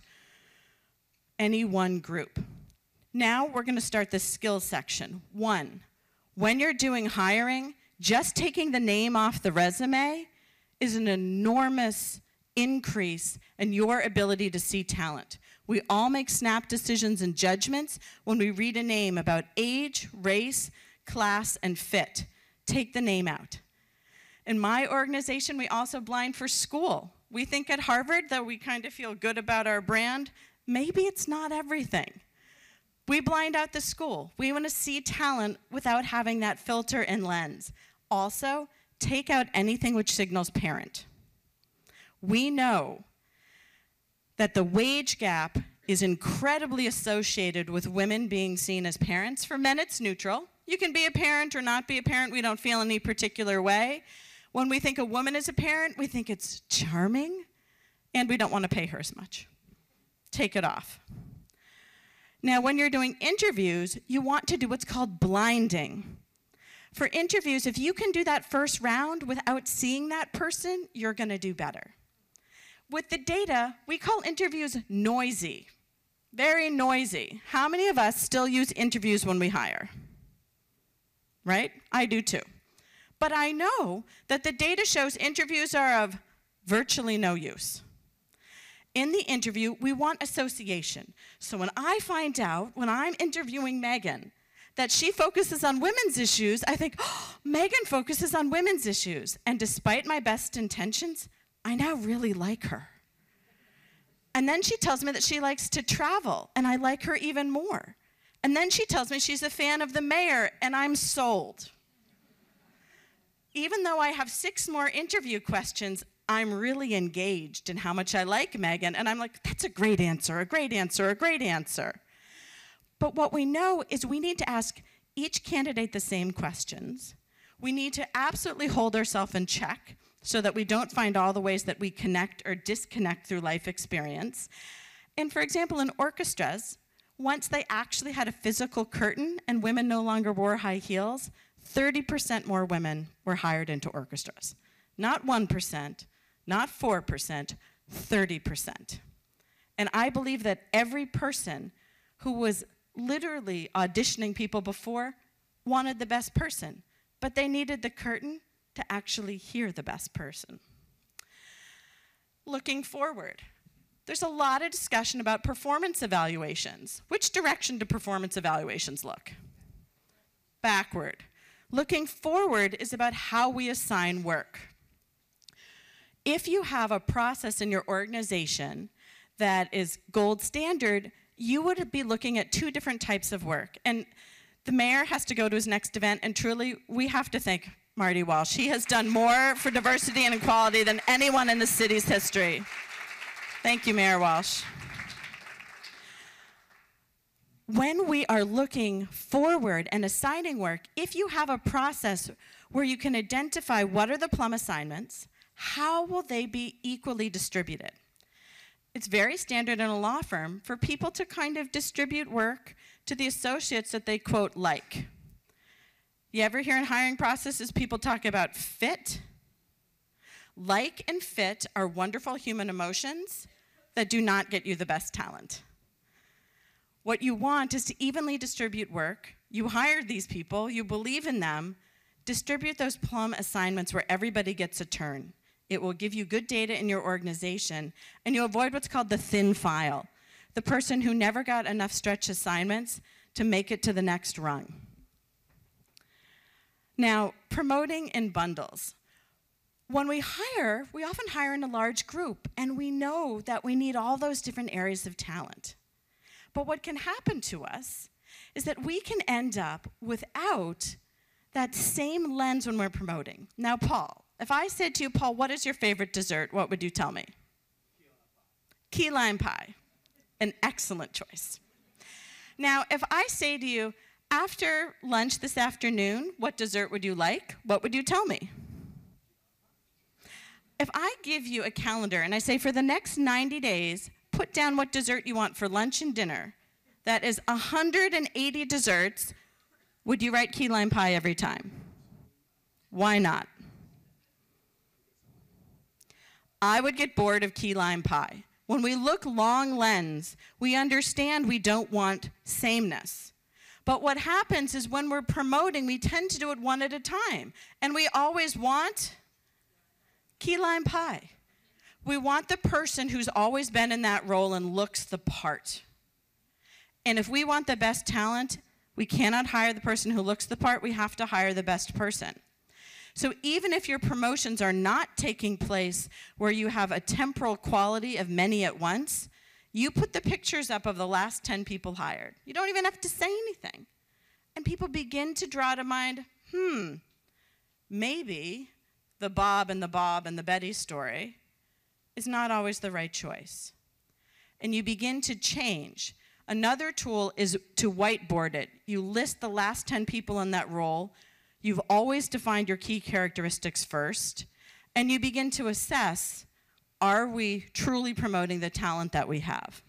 any one group. Now we're going to start the skills section. 1, when you're doing hiring, just taking the name off the resume is an enormous increase in your ability to see talent. We all make snap decisions and judgments when we read a name about age, race, class, and fit. Take the name out. In my organization, we also blind for school. We think at Harvard that we kind of feel good about our brand. Maybe it's not everything. We blind out the school. We want to see talent without having that filter and lens. Also, take out anything which signals parent. We know that the wage gap is incredibly associated with women being seen as parents. For men, it's neutral. You can be a parent or not be a parent. We don't feel any particular way. When we think a woman is a parent, we think it's charming, and we don't want to pay her as much. Take it off. Now, when you're doing interviews, you want to do what's called blinding. For interviews, if you can do that first round without seeing that person, you're going to do better. With the data, we call interviews noisy, very noisy. How many of us still use interviews when we hire? Right? I do too. But I know that the data shows interviews are of virtually no use. In the interview, we want association. So when I find out, when I'm interviewing Megan, that she focuses on women's issues, I think, oh, Megan focuses on women's issues. And despite my best intentions, I now really like her. And then she tells me that she likes to travel, and I like her even more. And then she tells me she's a fan of the mayor, and I'm sold. Even though I have 6 more interview questions, I'm really engaged in how much I like Megan, and I'm like, that's a great answer, a great answer, a great answer. But what we know is we need to ask each candidate the same questions. We need to absolutely hold ourselves in check so that we don't find all the ways that we connect or disconnect through life experience. And for example, in orchestras, once they actually had a physical curtain and women no longer wore high heels, 30% more women were hired into orchestras. Not 1%, not 4%, 30%. And I believe that every person who was literally auditioning people before wanted the best person, but they needed the curtain to actually hear the best person. Looking forward, there's a lot of discussion about performance evaluations. Which direction do performance evaluations look? Backward. Looking forward is about how we assign work. If you have a process in your organization that is gold standard, you would be looking at two different types of work. And the mayor has to go to his next event, and truly, we have to thank Marty Walsh. He has done more for diversity and equality than anyone in the city's history. Thank you, Mayor Walsh. When we are looking forward and assigning work, if you have a process where you can identify what are the plum assignments, how will they be equally distributed? It's very standard in a law firm for people to kind of distribute work to the associates that they, quote, like. You ever hear in hiring processes people talk about fit? Like and fit are wonderful human emotions that do not get you the best talent. What you want is to evenly distribute work. You hired these people, you believe in them, distribute those plum assignments where everybody gets a turn. It will give you good data in your organization, and you'll avoid what's called the thin file, the person who never got enough stretch assignments to make it to the next rung. Now, promoting in bundles. When we hire, we often hire in a large group, and we know that we need all those different areas of talent. But what can happen to us is that we can end up without that same lens when we're promoting. Now, Paul, if I said to you, Paul, what is your favorite dessert, what would you tell me? Key lime pie. An excellent choice. Now, if I say to you, after lunch this afternoon, what dessert would you like? What would you tell me? If I give you a calendar and I say for the next 90 days, put down what dessert you want for lunch and dinner, that is 180 desserts, would you write key lime pie every time? Why not? I would get bored of key lime pie. When we look long lens, we understand we don't want sameness. But what happens is when we're promoting, we tend to do it one at a time. And we always want key lime pie. We want the person who's always been in that role and looks the part. And if we want the best talent, we cannot hire the person who looks the part, we have to hire the best person. So even if your promotions are not taking place where you have a temporal quality of many at once, you put the pictures up of the last 10 people hired. You don't even have to say anything. And people begin to draw to mind, maybe the Bob and the Betty story is not always the right choice. And you begin to change. Another tool is to whiteboard it. You list the last 10 people in that role. You've always defined your key characteristics first, and you begin to assess, are we truly promoting the talent that we have?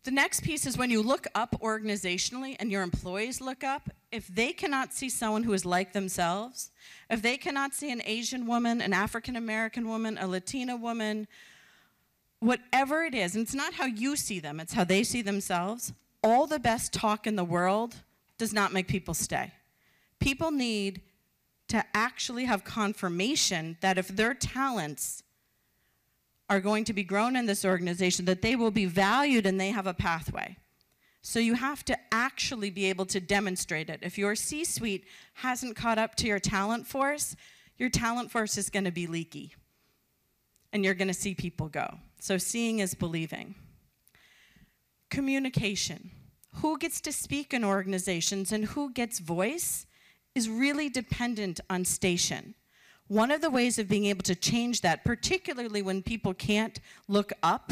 The next piece is when you look up organizationally and your employees look up, if they cannot see someone who is like themselves, if they cannot see an Asian woman, an African American woman, a Latina woman, whatever it is, and it's not how you see them, it's how they see themselves, all the best talk in the world does not make people stay. People need to actually have confirmation that if their talents are going to be grown in this organization, that they will be valued and they have a pathway. So you have to actually be able to demonstrate it. If your C-suite hasn't caught up to your talent force is going to be leaky. And you're going to see people go. So seeing is believing. Communication. Who gets to speak in organizations and who gets voice is really dependent on station. One of the ways of being able to change that, particularly when people can't look up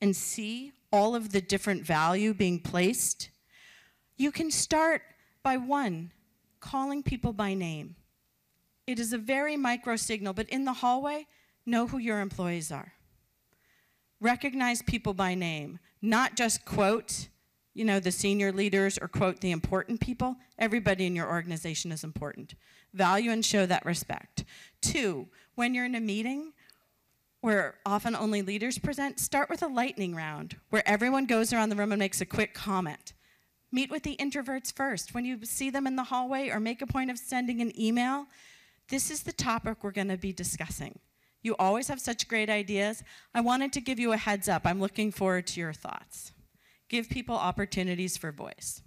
and see all of the different value being placed, you can start by one, calling people by name. It is a very micro signal, but in the hallway, know who your employees are. Recognize people by name. Not just quote, the senior leaders or quote the important people. Everybody in your organization is important. Value and show that respect. 2, when you're in a meeting where often only leaders present, start with a lightning round where everyone goes around the room and makes a quick comment. Meet with the introverts first. When you see them in the hallway or make a point of sending an email, this is the topic we're going to be discussing. You always have such great ideas. I wanted to give you a heads up. I'm looking forward to your thoughts. Give people opportunities for voice.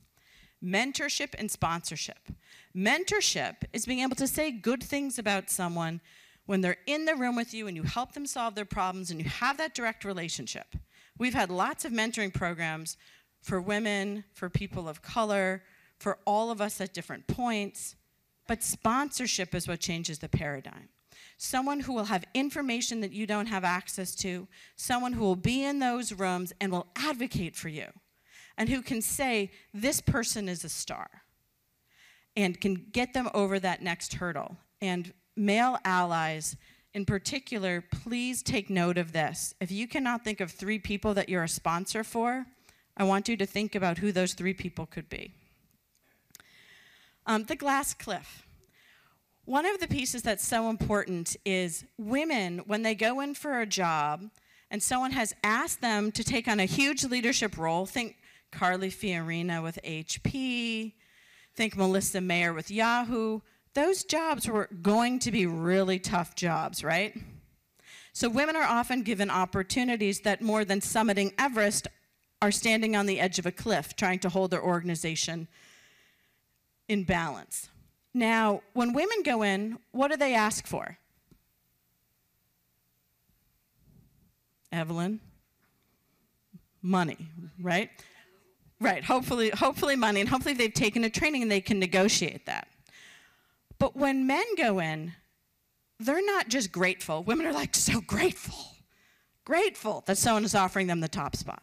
Mentorship and sponsorship. Mentorship is being able to say good things about someone when they're in the room with you and you help them solve their problems and you have that direct relationship. We've had lots of mentoring programs for women, for people of color, for all of us at different points, but sponsorship is what changes the paradigm. Someone who will have information that you don't have access to, someone who will be in those rooms and will advocate for you, and who can say, this person is a star, and can get them over that next hurdle. And male allies, in particular, please take note of this. If you cannot think of 3 people that you're a sponsor for, I want you to think about who those 3 people could be. The glass cliff. One of the pieces that's so important is women, when they go in for a job and someone has asked them to take on a huge leadership role, think Carly Fiorina with HP, think Melissa Mayer with Yahoo, those jobs were going to be really tough jobs, right? So women are often given opportunities that more than summiting Everest are standing on the edge of a cliff trying to hold their organization in balance. Now, when women go in, what do they ask for? Evelyn? Money, right? Right, hopefully money, and hopefully they've taken a training and they can negotiate that. But when men go in, they're not just grateful. Women are like so grateful that someone is offering them the top spot.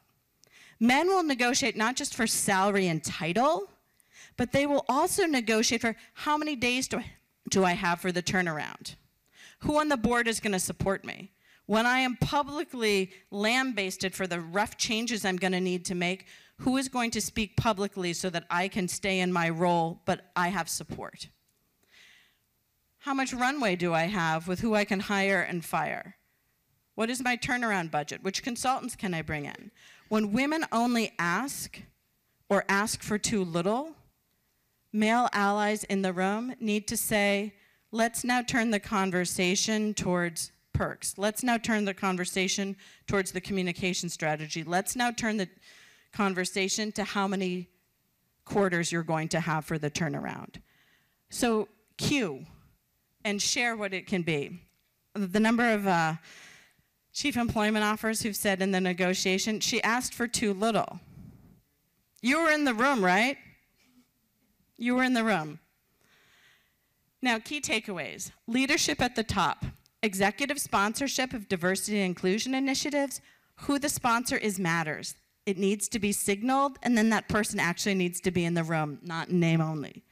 Men will negotiate not just for salary and title, but they will also negotiate for how many days do I have for the turnaround? Who on the board is going to support me? When I am publicly lambasted for the rough changes I'm going to need to make, who is going to speak publicly so that I can stay in my role, but I have support? How much runway do I have with who I can hire and fire? What is my turnaround budget? Which consultants can I bring in? When women only ask or ask for too little, male allies in the room need to say, let's now turn the conversation towards perks. Let's now turn the conversation towards the communication strategy. Let's now turn the conversation to how many quarters you're going to have for the turnaround. So cue and share what it can be. The number of chief employment offers who've said in the negotiation, she asked for too little. You were in the room, right? You were in the room. Now, key takeaways. Leadership at the top. Executive sponsorship of diversity and inclusion initiatives. Who the sponsor is matters. It needs to be signaled, and then that person actually needs to be in the room, not in name only.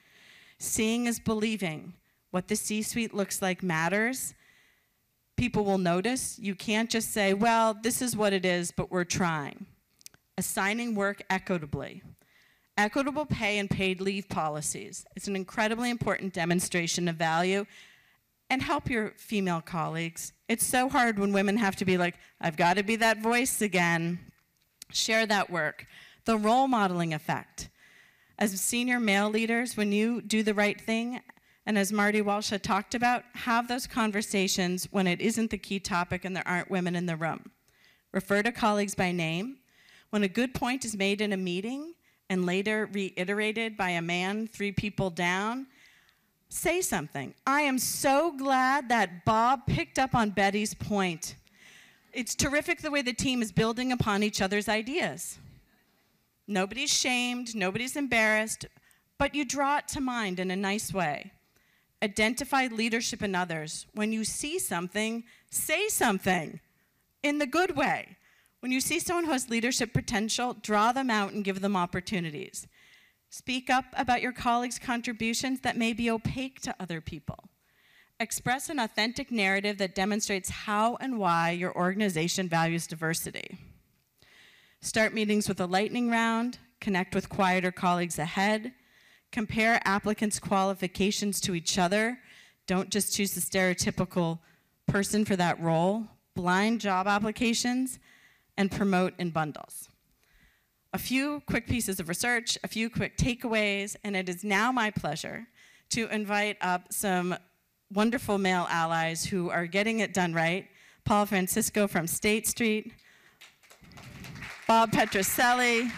Seeing is believing. What the C-suite looks like matters. People will notice. You can't just say, well, this is what it is, but we're trying. Assigning work equitably. Equitable pay and paid leave policies. It's an incredibly important demonstration of value. And help your female colleagues. It's so hard when women have to be like, I've got to be that voice again. Share that work. The role modeling effect. As senior male leaders, when you do the right thing, and as Marty Walsh had talked about, have those conversations when it isn't the key topic and there aren't women in the room. Refer to colleagues by name. When a good point is made in a meeting and later reiterated by a man 3 people down, say something. I am so glad that Bob picked up on Betty's point. It's terrific the way the team is building upon each other's ideas. Nobody's shamed, nobody's embarrassed, but you draw it to mind in a nice way. Identify leadership in others. When you see something, say something in the good way. When you see someone who has leadership potential, draw them out and give them opportunities. Speak up about your colleagues' contributions that may be opaque to other people. Express an authentic narrative that demonstrates how and why your organization values diversity. Start meetings with a lightning round, connect with quieter colleagues ahead, compare applicants' qualifications to each other. Don't just choose the stereotypical person for that role. Blind job applications, and promote in bundles. A few quick pieces of research, a few quick takeaways, and it is now my pleasure to invite up some wonderful male allies who are getting it done right. Paul Francisco from State Street, Bob Petroselli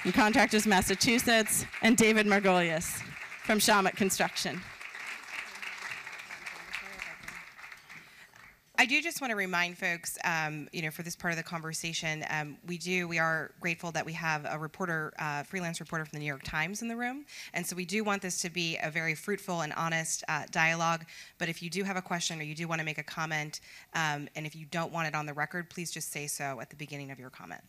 from Contractors Massachusetts, and David Margolius from Shawmut Construction.
I do just want to remind folks, for this part of the conversation, we are grateful that we have a reporter, freelance reporter from the New York Times in the room, and so we do want this to be a very fruitful and honest dialogue. But if you do have a question or you do want to make a comment, and if you don't want it on the record, please just say so at the beginning of your comment.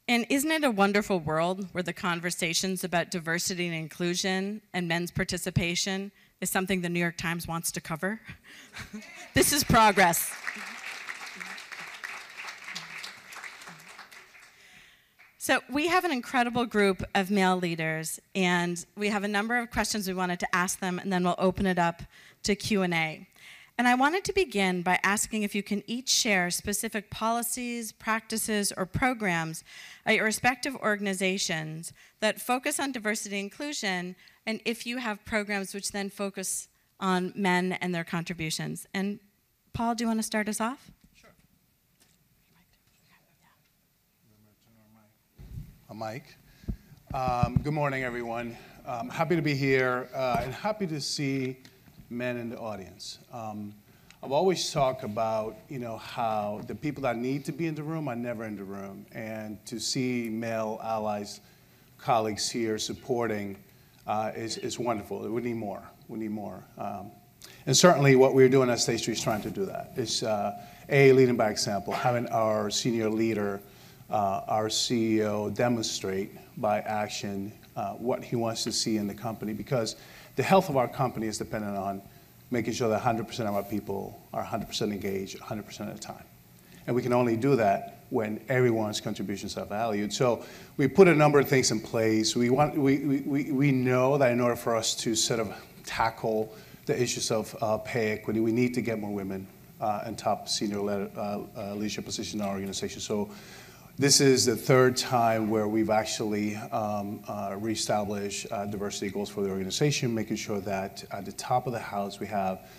And isn't it a wonderful world where the conversations about diversity and inclusion and men's participation is something the New York Times wants to cover? This is progress. So we have an incredible group of male leaders, and we have a number of questions we wanted to ask them, and then we'll open it up to Q&A. And I wanted to begin by asking if you can each share specific policies, practices, or programs at your respective organizations that focus on diversity and inclusion, and if you have programs which then focus on men and their contributions. And Paul, do you want to start us off?
Sure. A mic. Good morning, everyone. Happy to be here and happy to see men in the audience. I've always talked about, how the people that need to be in the room are never in the room, and to see male allies, colleagues here supporting is wonderful. We need more. We need more. And certainly what we're doing at State Street is trying to do that. It's leading by example, having our senior leader, our CEO, demonstrate by action what he wants to see in the company, because the health of our company is dependent on making sure that 100% of our people are 100% engaged 100% of the time. And we can only do that when everyone's contributions are valued. So we put a number of things in place. We know that in order for us to sort of tackle the issues of pay equity, we need to get more women in top senior leadership positions in our organization. So this is the third time where we've actually reestablished diversity goals for the organization, making sure that at the top of the house we have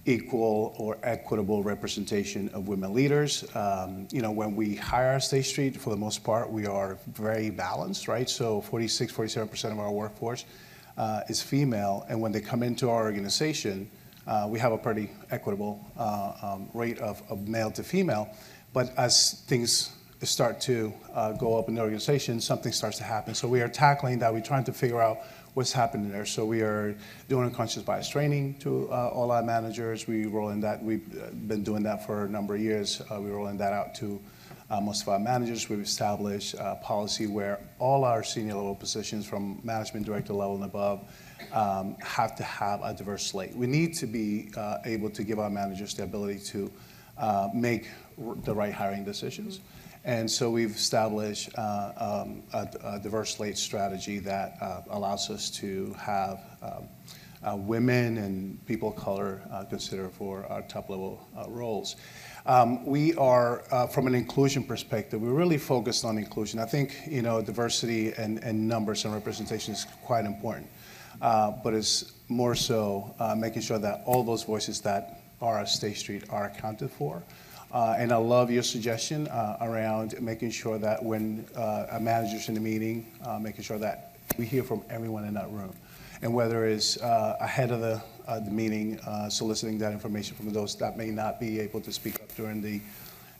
equal or equitable representation of women leaders. When we hire at State Street, for the most part, we are very balanced, right? So 47% of our workforce is female, and when they come into our organization, we have a pretty equitable rate of male to female. But as things start to go up in the organization, something starts to happen. So we are tackling that. We're trying to figure out what's happening there. So we are doing unconscious bias training to all our managers. We roll in that. We've been doing that for a number of years. We're rolling that out to most of our managers. We've established a policy where all our senior level positions from management director level and above have to have a diverse slate. We need to be able to give our managers the ability to make the right hiring decisions. And so we've established a diverse slate strategy that allows us to have women and people of color considered for our top level roles. We are, from an inclusion perspective, we're really focused on inclusion. I think, diversity and numbers and representation is quite important, but it's more so making sure that all those voices that are at State Street are accounted for. And I love your suggestion around making sure that when a manager's in the meeting, making sure that we hear from everyone in that room. And whether it's ahead of the meeting, soliciting that information from those that may not be able to speak up during the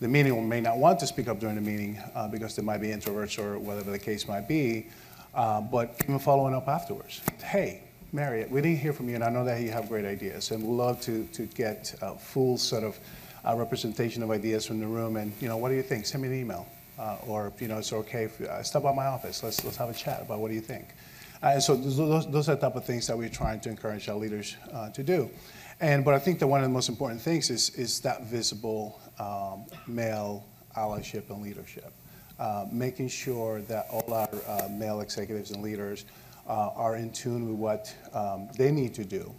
meeting or may not want to speak up during the meeting because they might be introverts or whatever the case might be, but even following up afterwards. Hey, Marriott, we didn't hear from you, and I know that you have great ideas, and we'd love to get a full sort of representation of ideas from the room, and what do you think? Send me an email, or it's okay if stop by my office. Let's have a chat about what do you think. And so those are the type of things that we're trying to encourage our leaders to do. But I think that one of the most important things is that visible male allyship and leadership. Making sure that all our male executives and leaders are in tune with what they need to do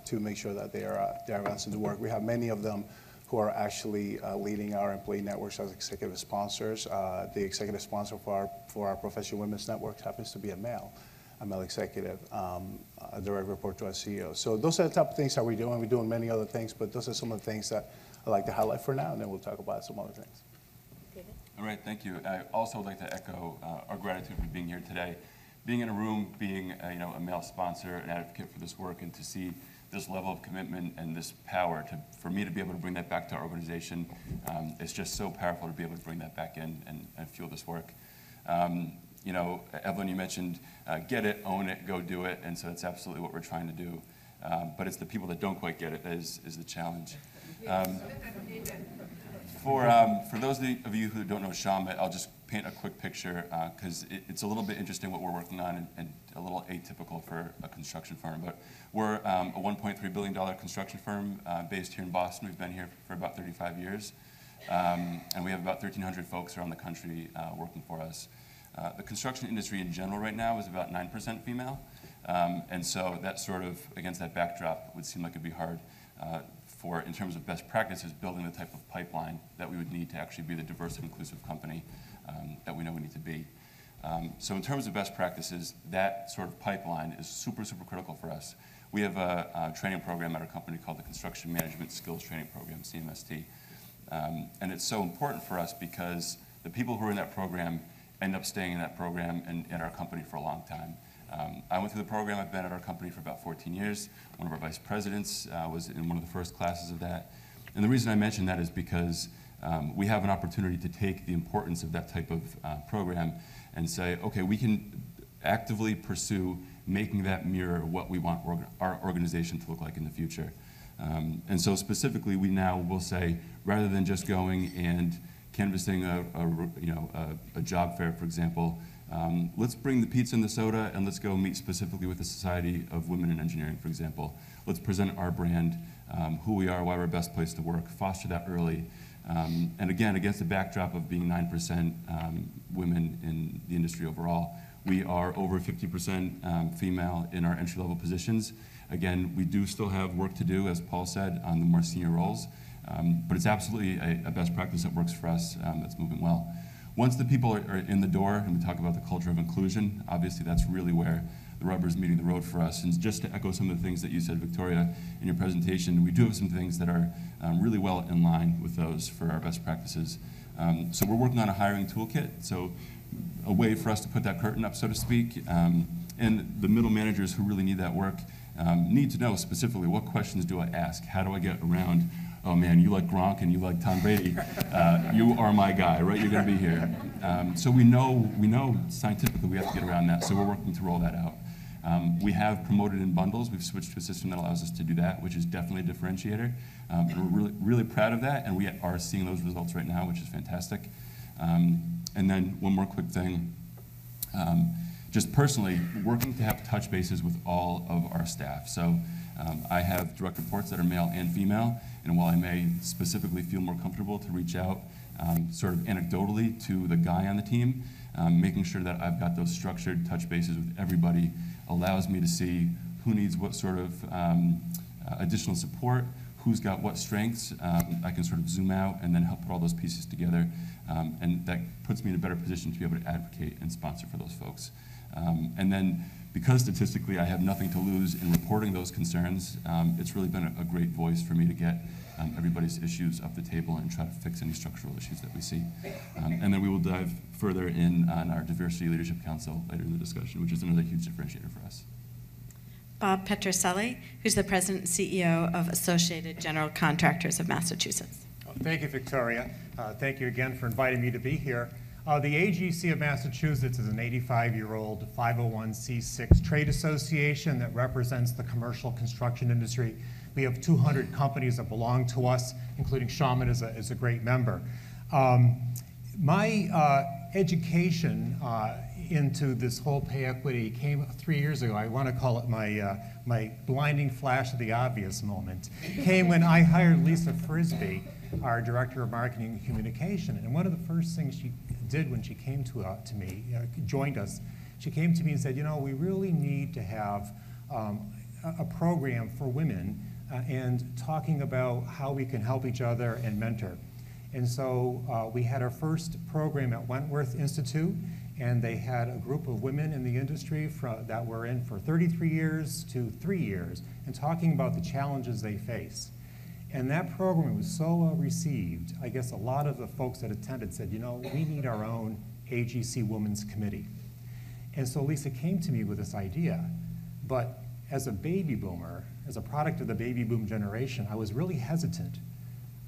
to make sure that they're advancing the work. We have many of them who are actually leading our employee networks as executive sponsors. The executive sponsor for our professional women's network happens to be a male executive, a direct report to our CEO. So those are the type of things that we're doing. We're doing many other things, but those are some of the things that I'd like to highlight for now, and then we'll talk about some other things.
All right, thank you. I also would like to echo our gratitude for being here today. Being in a room, being a male sponsor, an advocate for this work, and to see this level of commitment and this power for me to be able to bring that back to our organization, it's just so powerful to be able to bring that back in and fuel this work. Evelyn, you mentioned get it, own it, go do it, and so that's absolutely what we're trying to do. But it's the people that don't quite get it that is the challenge. For those of you who don't know Shamit, I'll just paint a quick picture because it's a little bit interesting what we're working on and a little atypical for a construction firm. But we're a $1.3 billion construction firm based here in Boston. We've been here for about 35 years. And we have about 1,300 folks around the country working for us. The construction industry in general right now is about 9% female. And so that sort of, against that backdrop, would seem like it'd be hard in terms of best practices, building the type of pipeline that we would need to actually be the diverse and inclusive company that we know we need to be. So in terms of best practices, that sort of pipeline is super, super critical for us. We have a training program at our company called the Construction Management Skills Training Program, CMST. And it's so important for us because the people who are in that program end up staying in that program and in our company for a long time. I went through the program. I've been at our company for about 14 years. One of our vice presidents was in one of the first classes of that. And the reason I mention that is because we have an opportunity to take the importance of that type of program and say, okay, we can actively pursue making that mirror what we want our organization to look like in the future. And so specifically, we now will say, rather than just going and canvassing a job fair, for example, let's bring the pizza and the soda and let's go meet specifically with the Society of Women in Engineering, for example. Let's present our brand, who we are, why we're best place to work, foster that early. And again, against the backdrop of being 9% women in the industry overall, we are over 50% female in our entry-level positions. Again, we do still have work to do, as Paul said, on the more senior roles, but it's absolutely a best practice that works for us that's moving well. Once the people are in the door, and we talk about the culture of inclusion, obviously that's really where the rubber is meeting the road for us. And just to echo some of the things that you said, Victoria, in your presentation, we do have some things that are really well in line with those for our best practices. So we're working on a hiring toolkit, so a way for us to put that curtain up, so to speak. And the middle managers who really need that work need to know specifically, what questions do I ask? How do I get around, oh man, you like Gronk and you like Tom Brady, you are my guy, right? You're gonna be here. So we know scientifically we have to get around that, so we're working to roll that out. We have promoted in bundles. We've switched to a system that allows us to do that, which is definitely a differentiator. And we're really proud of that, and we are seeing those results right now, which is fantastic. And then one more quick thing. Just personally, working to have touch bases with all of our staff. So I have direct reports that are male and female, and while I may specifically feel more comfortable to reach out sort of anecdotally to the guy on the team, making sure that I've got those structured touch bases with everybody allows me to see who needs what sort of additional support, who's got what strengths. I can sort of zoom out and then help put all those pieces together, and that puts me in a better position to be able to advocate and sponsor for those folks. And then, because statistically I have nothing to lose in reporting those concerns, it's really been a great voice for me to get everybody's issues up the table and try to fix any structural issues that we see. And then we will dive further in on our Diversity Leadership Council later in the discussion, which is another huge differentiator for us.
Bob Petroselli, who's the President and CEO of Associated General Contractors of Massachusetts.
Thank you, Victoria. Thank you again for inviting me to be here. The AGC of Massachusetts is an 85-year-old 501c6 trade association that represents the commercial construction industry. We have 200 companies that belong to us, including Shamit is a great member. My education into this whole pay equity came 3 years ago. I want to call it my blinding flash of the obvious moment. Came when I hired Lisa Frisbee, our Director of Marketing and Communication. And one of the first things she did when she came to me, joined us, she came to me and said, you know, we really need to have a program for women and talking about how we can help each other and mentor. And so we had our first program at Wentworth Institute, and they had a group of women in the industry that were in for 33 years to 3 years, and talking about the challenges they face. And that program was so well received, I guess a lot of the folks that attended said, you know, we need our own AGC Women's Committee. And so Lisa came to me with this idea, but as a baby boomer, as a product of the baby boom generation, I was really hesitant.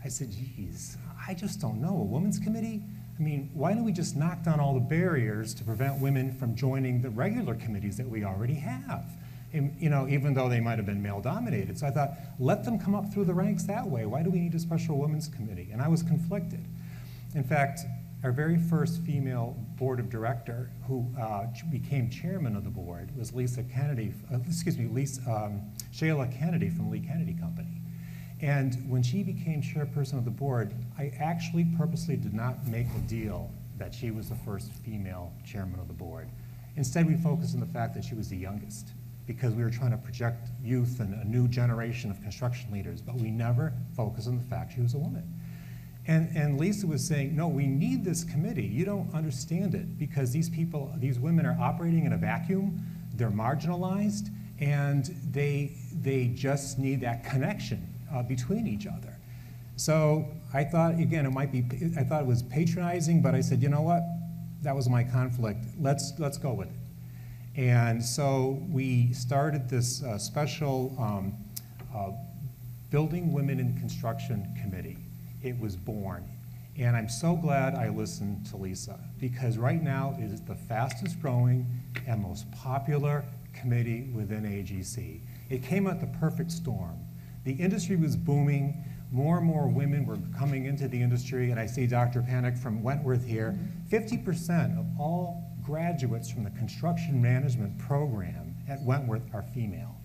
I said, geez, I just don't know, a women's committee? I mean, why don't we just knock down all the barriers to prevent women from joining the regular committees that we already have? And, you know, even though they might have been male-dominated. So I thought, let them come up through the ranks that way. Why do we need a special women's committee? And I was conflicted. In fact, our very first female board of director who became chairman of the board was Shayla Kennedy from Lee Kennedy Company. And when she became chairperson of the board, I actually purposely did not make a deal that she was the first female chairman of the board. Instead, we focused on the fact that she was the youngest, because we were trying to project youth and a new generation of construction leaders, but we never focused on the fact she was a woman. And Lisa was saying, no, we need this committee. You don't understand it, because these women are operating in a vacuum, they're marginalized, and they just need that connection between each other. So I thought, again, I thought it was patronizing, but I said, you know what? That was my conflict. Let's go with it. And so we started this special Building Women in Construction Committee. It was born. And I'm so glad I listened to Lisa, because right now it is the fastest growing and most popular committee within AGC. It came at the perfect storm. The industry was booming. More and more women were coming into the industry, and I see Dr. Panic from Wentworth here. 50% of all graduates from the construction management program at Wentworth are female.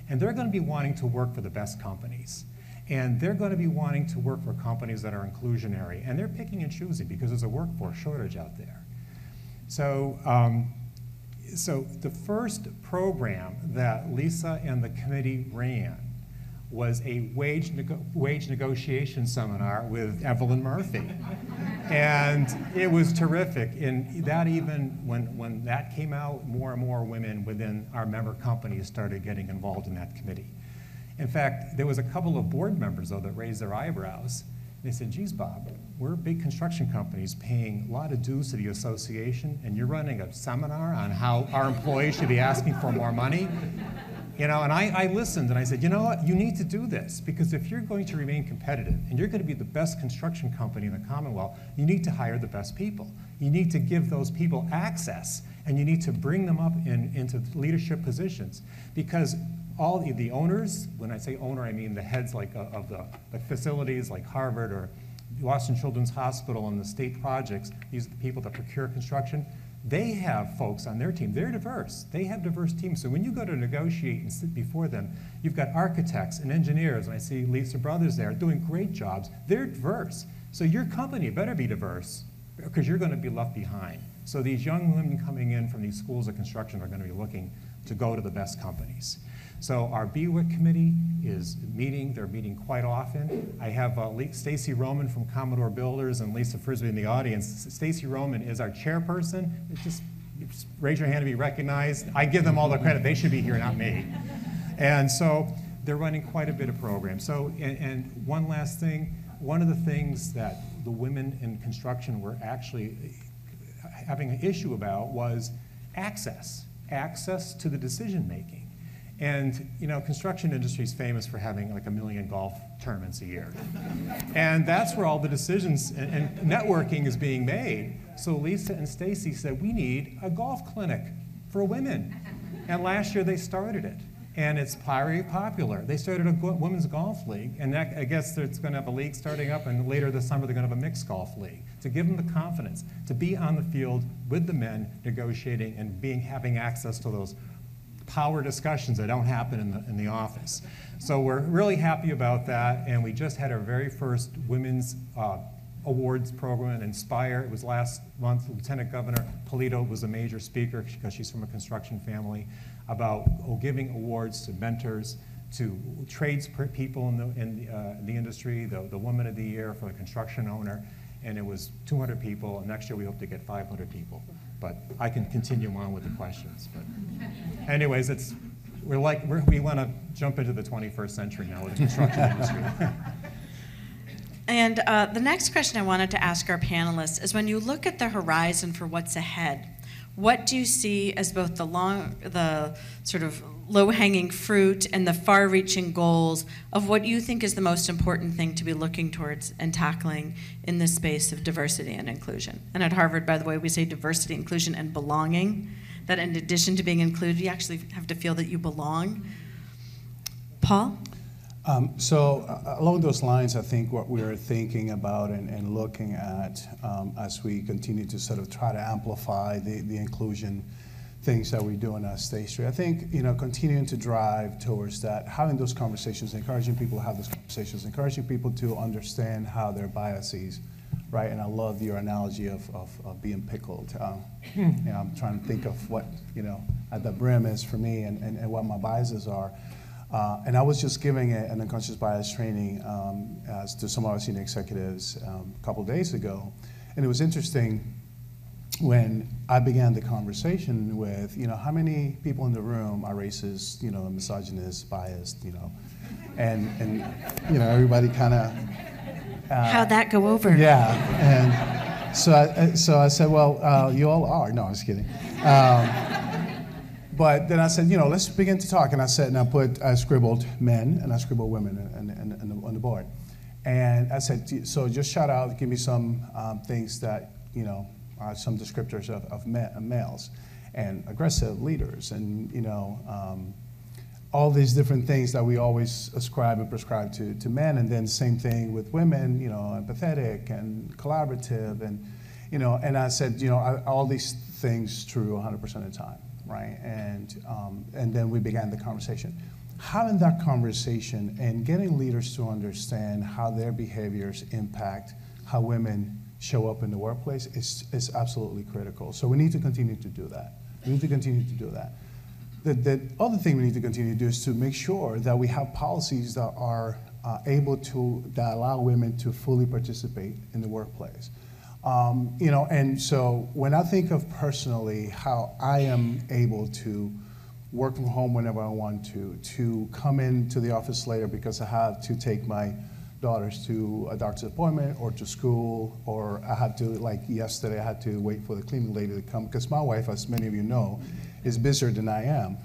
And they're going to be wanting to work for the best companies. And they're going to be wanting to work for companies that are inclusionary. And they're picking and choosing because there's a workforce shortage out there. So, so the first program that Lisa and the committee ran was a wage negotiation seminar with Evelyn Murphy. And it was terrific. And that even, when that came out, more and more women within our member companies started getting involved in that committee. In fact, there was a couple of board members, though, that raised their eyebrows. They said, geez, Bob, we're big construction companies paying a lot of dues to the association, and you're running a seminar on how our employees should be asking for more money? You know, and I listened, and I said, you know what, you need to do this, because if you're going to remain competitive, and you're going to be the best construction company in the Commonwealth, you need to hire the best people. You need to give those people access, and you need to bring them up into leadership positions, because all the owners, when I say owner, I mean the heads of the facilities like Harvard or Boston Children's Hospital and the state projects, these are the people that procure construction, they have folks on their team. They're diverse. They have diverse teams. So when you go to negotiate and sit before them, you've got architects and engineers, and I see Lisa Brothers there doing great jobs. They're diverse. So your company better be diverse, because you're going to be left behind. So these young women coming in from these schools of construction are going to be looking to go to the best companies. So our BWIC committee is meeting. They're meeting quite often. I have Stacy Roman from Commodore Builders and Lisa Frisbee in the audience. Stacy Roman is our chairperson. Just raise your hand to be recognized. I give them all the credit. They should be here, not me. And so they're running quite a bit of programs. So, and one last thing, one of the things that the women in construction were actually having an issue about was access to the decision making. And you know, construction industry is famous for having like 1 million golf tournaments a year. And that's where all the decisions and networking is being made. So Lisa and Stacy said, we need a golf clinic for women. And last year they started it. and it's very popular. They started a women's golf league, and that, I guess it's going to have a league starting up, and later this summer they're going to have a mixed golf league to give them the confidence to be on the field with the men negotiating and having access to those power discussions that don't happen in the office. So we're really happy about that, and we just had our very first women's awards program at Inspire. It was last month. Lieutenant Governor Polito was a major speaker because she's from a construction family about giving awards to mentors, to tradespeople in the industry, the Woman of the Year for the construction owner, and it was 200 people, and next year we hope to get 500 people. But I can continue on with the questions. But anyways, we want to jump into the 21st century now with the construction industry.
And the next question I wanted to ask our panelists is, when you look at the horizon for what's ahead, what do you see as both the sort of low-hanging fruit and the far-reaching goals of what you think is the most important thing to be looking towards and tackling in this space of diversity and inclusion? And at Harvard, by the way, we say diversity, inclusion, and belonging, that in addition to being included, you actually have to feel that you belong. Paul?
Along those lines, I think what we're thinking about and looking at as we continue to sort of try to amplify the inclusion things that we do in our state street, I think, continuing to drive towards that, having those conversations, encouraging people to have those conversations, encouraging people to understand how their biases, right? And I love your analogy of being pickled. I'm trying to think of what, at the brim is for me and what my biases are. And I was just giving an unconscious bias training to some of our senior executives a couple days ago. And it was interesting when I began the conversation with, how many people in the room are racist, misogynist, biased, and everybody kind of.
How'd that go over?
Yeah, and so I said, well, you all are. No, I was kidding. But then I said, let's begin to talk. And I said, and I scribbled men and I scribbled women on the board. And I said, so just shout out, give me some things that, some descriptors of males and aggressive leaders and, all these different things that we always ascribe and prescribe to men. And then same thing with women, empathetic and collaborative. And, and I said, all these things true 100% of the time. Right, and then we began the conversation. Having that conversation and getting leaders to understand how their behaviors impact how women show up in the workplace is absolutely critical. So we need to continue to do that. We need to continue to do that. The other thing we need to continue to do is to make sure that we have policies that are that allow women to fully participate in the workplace. And so when I think of personally how I am able to work from home whenever I want to come into the office later because I have to take my daughters to a doctor's appointment or to school, or I had to, like yesterday, I had to wait for the cleaning lady to come because my wife, as many of you know, is busier than I am.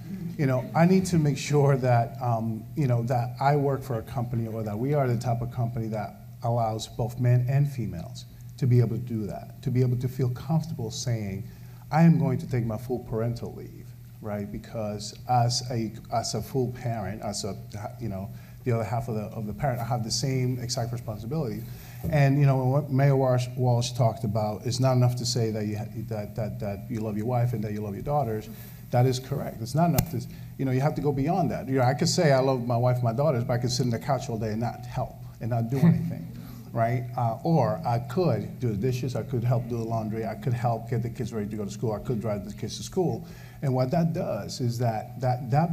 I need to make sure that, that I work for a company, or that we are the type of company that allows both men and females to be able to do that, to be able to feel comfortable saying, I am going to take my full parental leave, right? Because as a full parent, the other half of the parent, I have the same exact responsibility. And what Mayor Walsh talked about is not enough to say that you love your wife and that you love your daughters. That is correct. It's not enough to, you have to go beyond that. I could say I love my wife and my daughters, but I could sit on the couch all day and not help and not do anything. Right? Or I could do the dishes, I could help do the laundry, I could help get the kids ready to go to school, I could drive the kids to school. And what that does is that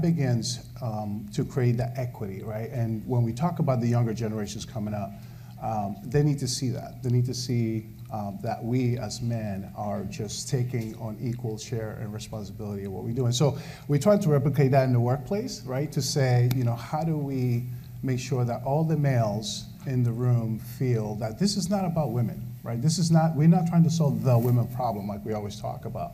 begins to create that equity, right? And when we talk about the younger generations coming up, they need to see that. They need to see that we as men are just taking on equal share and responsibility of what we do. And so we try to replicate that in the workplace, right? To say, how do we make sure that all the males in the room feel that this is not about women, right? We're not trying to solve the women problem like we always talk about,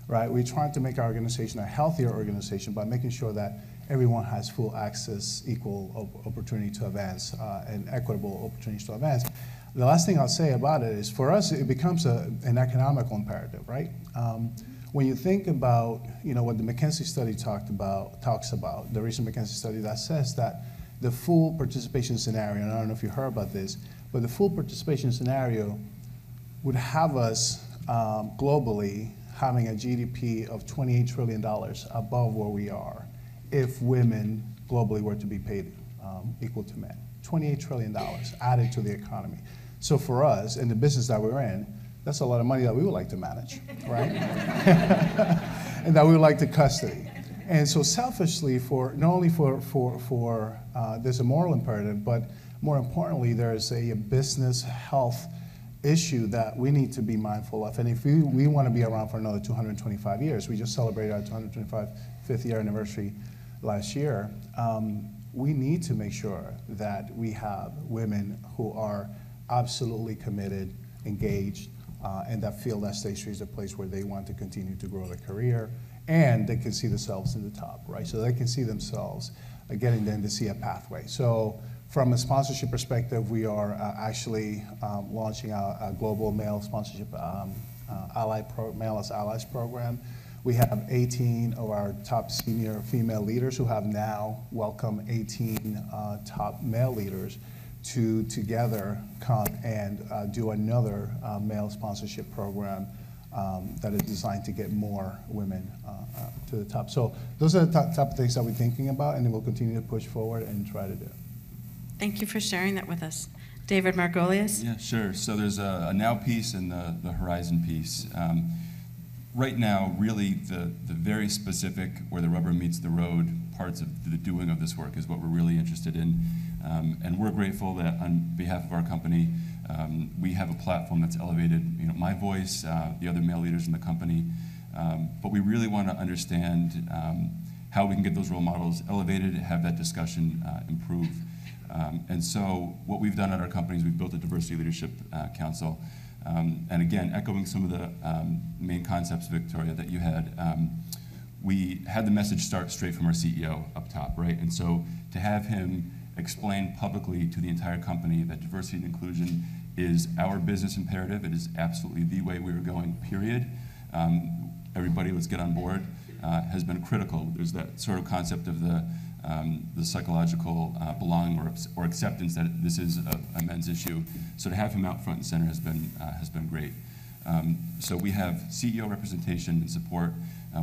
right? We're trying to make our organization a healthier organization by making sure that everyone has full access, equal opportunity to advance, and equitable opportunities to advance. The last thing I'll say about it is, for us, it becomes an economical imperative, right? when you think about, what the McKinsey study talks about, the recent McKinsey study that says that the full participation scenario, and I don't know if you heard about this, but the full participation scenario would have us globally having a GDP of $28 trillion above where we are if women globally were to be paid equal to men. $28 trillion added to the economy. So for us, in the business that we're in, that's a lot of money that we would like to manage, right? And that we would like to custody. And so selfishly, not only there's a moral imperative, but more importantly, there's a business health issue that we need to be mindful of. And if we want to be around for another 225 years, we just celebrated our 225th year anniversary last year, we need to make sure that we have women who are absolutely committed, engaged, and that feel that State Street is a place where they want to continue to grow their career, and they can see themselves in the top, right? So they can see themselves getting them to see a pathway. So from a sponsorship perspective, we are actually launching a global male sponsorship Male as Allies program. We have 18 of our top senior female leaders who have now welcomed 18 top male leaders to together come and do another male sponsorship program that is designed to get more women to the top. So those are the top things that we're thinking about, and then we'll continue to push forward and try to do.
Thank you for sharing that with us. David Margolius?
Yeah, sure. So there's a now piece and the horizon piece. Right now, really, the very specific, where the rubber meets the road, parts of the doing of this work is what we're really interested in. And we're grateful that on behalf of our company, we have a platform that's elevated, my voice, the other male leaders in the company. But we really want to understand how we can get those role models elevated, have that discussion improve. And so what we've done at our company is we've built a diversity leadership council. And again, echoing some of the main concepts, Victoria, that you had, we had the message start straight from our CEO up top, right? And so to have him explain publicly to the entire company that diversity and inclusion is our business imperative, it is absolutely the way we are going, period. Everybody, let's get on board, has been critical. There's that sort of concept of the psychological belonging or acceptance that this is a men's issue. So to have him out front and center has been great. So we have CEO representation and support.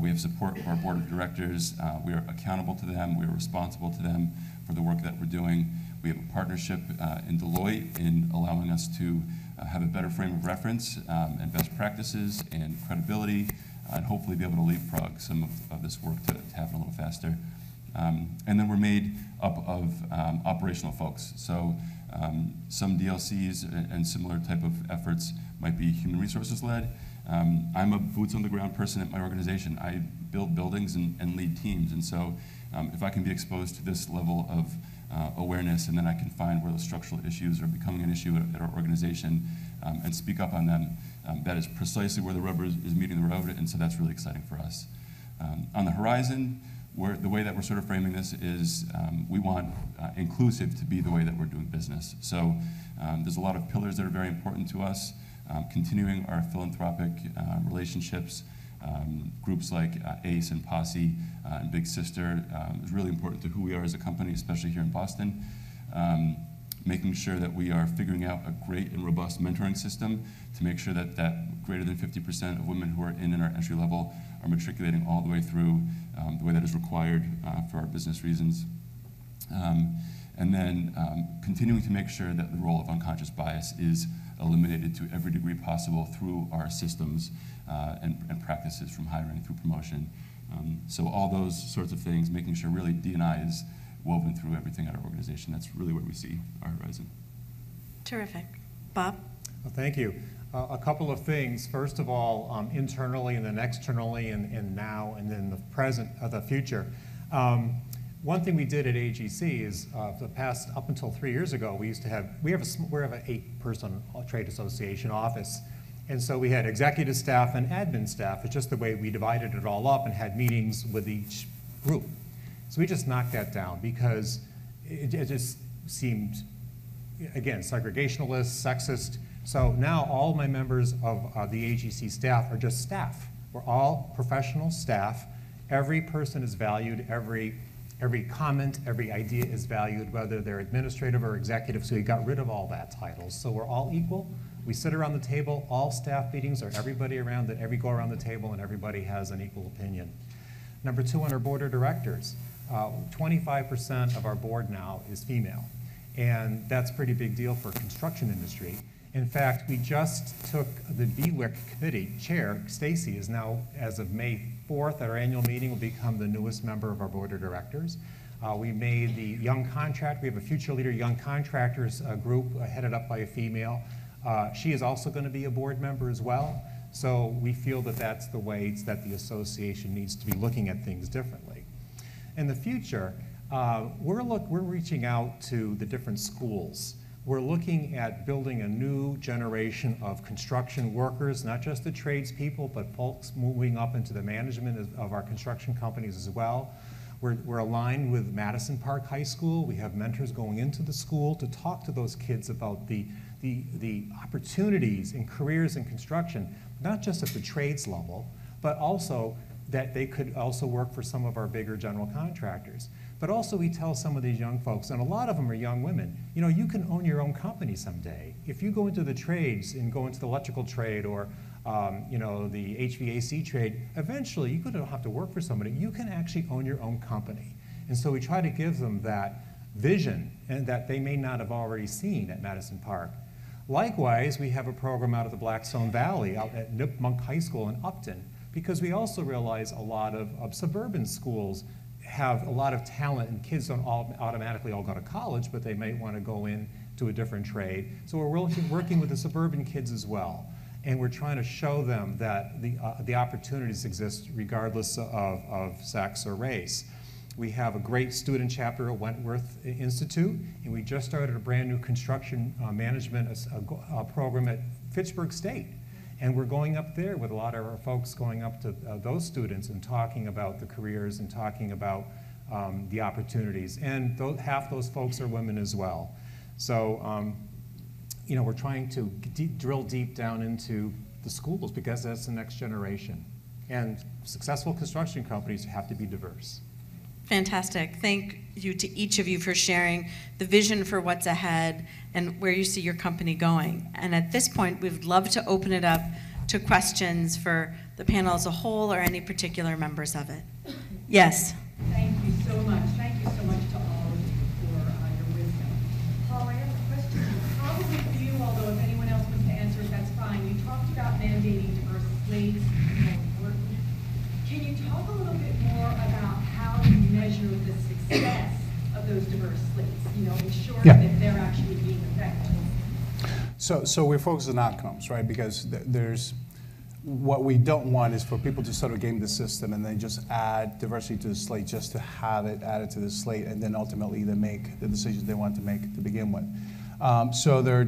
We have support of our board of directors. We are accountable to them. We are responsible to them for the work that we're doing. We have a partnership in Deloitte in allowing us to have a better frame of reference and best practices and credibility, and hopefully be able to leapfrog some of this work to happen a little faster. And then we're made up of operational folks. So some DLCs and similar type of efforts might be human resources led. I'm a boots on the ground person at my organization. I build buildings and lead teams. And so if I can be exposed to this level of awareness, and then I can find where those structural issues are becoming an issue at our organization and speak up on them, that is precisely where the rubber is meeting the road. And so that's really exciting for us. On the horizon, the way that we're sort of framing this is we want inclusive to be the way that we're doing business. So there's a lot of pillars that are very important to us. Continuing our philanthropic relationships, groups like ACE and Posse and Big Sister is really important to who we are as a company, especially here in Boston. Making sure that we are figuring out a great and robust mentoring system to make sure that greater than 50% of women who are in our entry level are matriculating all the way through the way that is required for our business reasons. And then continuing to make sure that the role of unconscious bias is eliminated to every degree possible through our systems and practices, from hiring through promotion. So all those sorts of things, making sure really D&I is woven through everything at our organization. That's really where we see our horizon.
Terrific. Bob?
Well, thank you. A couple of things. First of all, internally and then externally and now and then the present, the future. One thing we did at AGC is the past, up until 3 years ago, we have an 8-person trade association office. And so we had executive staff and admin staff. It's just the way we divided it all up and had meetings with each group. So we just knocked that down because it just seemed, again, segregationalist, sexist. So now all my members of the AGC staff are just staff. We're all professional staff. Every person is valued. Every comment, every idea is valued, whether they're administrative or executive, so we got rid of all that titles. So we're all equal. We sit around the table. All staff meetings are everybody around it. Go around the table and everybody has an equal opinion. Number 2, on our board of directors, 25% of our board now is female. And that's a pretty big deal for construction industry. In fact, we just took the BWIC committee chair. Stacy is now, as of May 4th, at our annual meeting, will become the newest member of our board of directors. We made the young contract. We have a future leader young contractors group headed up by a female. She is also going to be a board member as well. So we feel that that's the way that the association needs to be looking at things differently. In the future, we're reaching out to the different schools. We're looking at building a new generation of construction workers, not just the tradespeople, but folks moving up into the management of our construction companies as well. We're aligned with Madison Park High School. We have mentors going into the school to talk to those kids about the opportunities and careers in construction, not just at the trades level, but also that they could also work for some of our bigger general contractors. But also we tell some of these young folks, and a lot of them are young women, you know, you can own your own company someday. If you go into the trades and go into the electrical trade or you know, the HVAC trade, eventually you don't have to work for somebody. You can actually own your own company. And so we try to give them that vision and that they may not have already seen at Madison Park. Likewise, we have a program out of the Blackstone Valley, out at Nipmunk High School in Upton, because we also realize a lot of suburban schools have a lot of talent, and kids don't automatically all go to college, but they may want to go into a different trade. So we're working with the suburban kids as well, and we're trying to show them that the opportunities exist regardless of sex or race. We have a great student chapter at Wentworth Institute, and we just started a brand new construction management program at Fitchburg State. And we're going up there with a lot of our folks going up to those students and talking about the careers and talking about the opportunities. And half those folks are women as well. So, you know, we're trying to drill deep down into the schools because that's the next generation. And successful construction companies have to be diverse.
Fantastic. Thank you to each of you for sharing the vision for what's ahead and where you see your company going. And at this point, we'd love to open it up to questions for the panel as a whole or any particular members of it. Yes?
Thank you so much. Thank you so much to all of you for your wisdom. Paul, I have a question probably for you, although if anyone else wants to answer it, that's fine. You talked about mandating diverse slates. Can you talk a little bit more about how you measure the success of those diverse slates, you know, ensure that they're actually being effective?
So we're focused on outcomes, right? Because there's, what we don't want is for people to sort of game the system and then just add diversity to the slate just to have it added to the slate and then ultimately they make the decisions they want to make to begin with. So there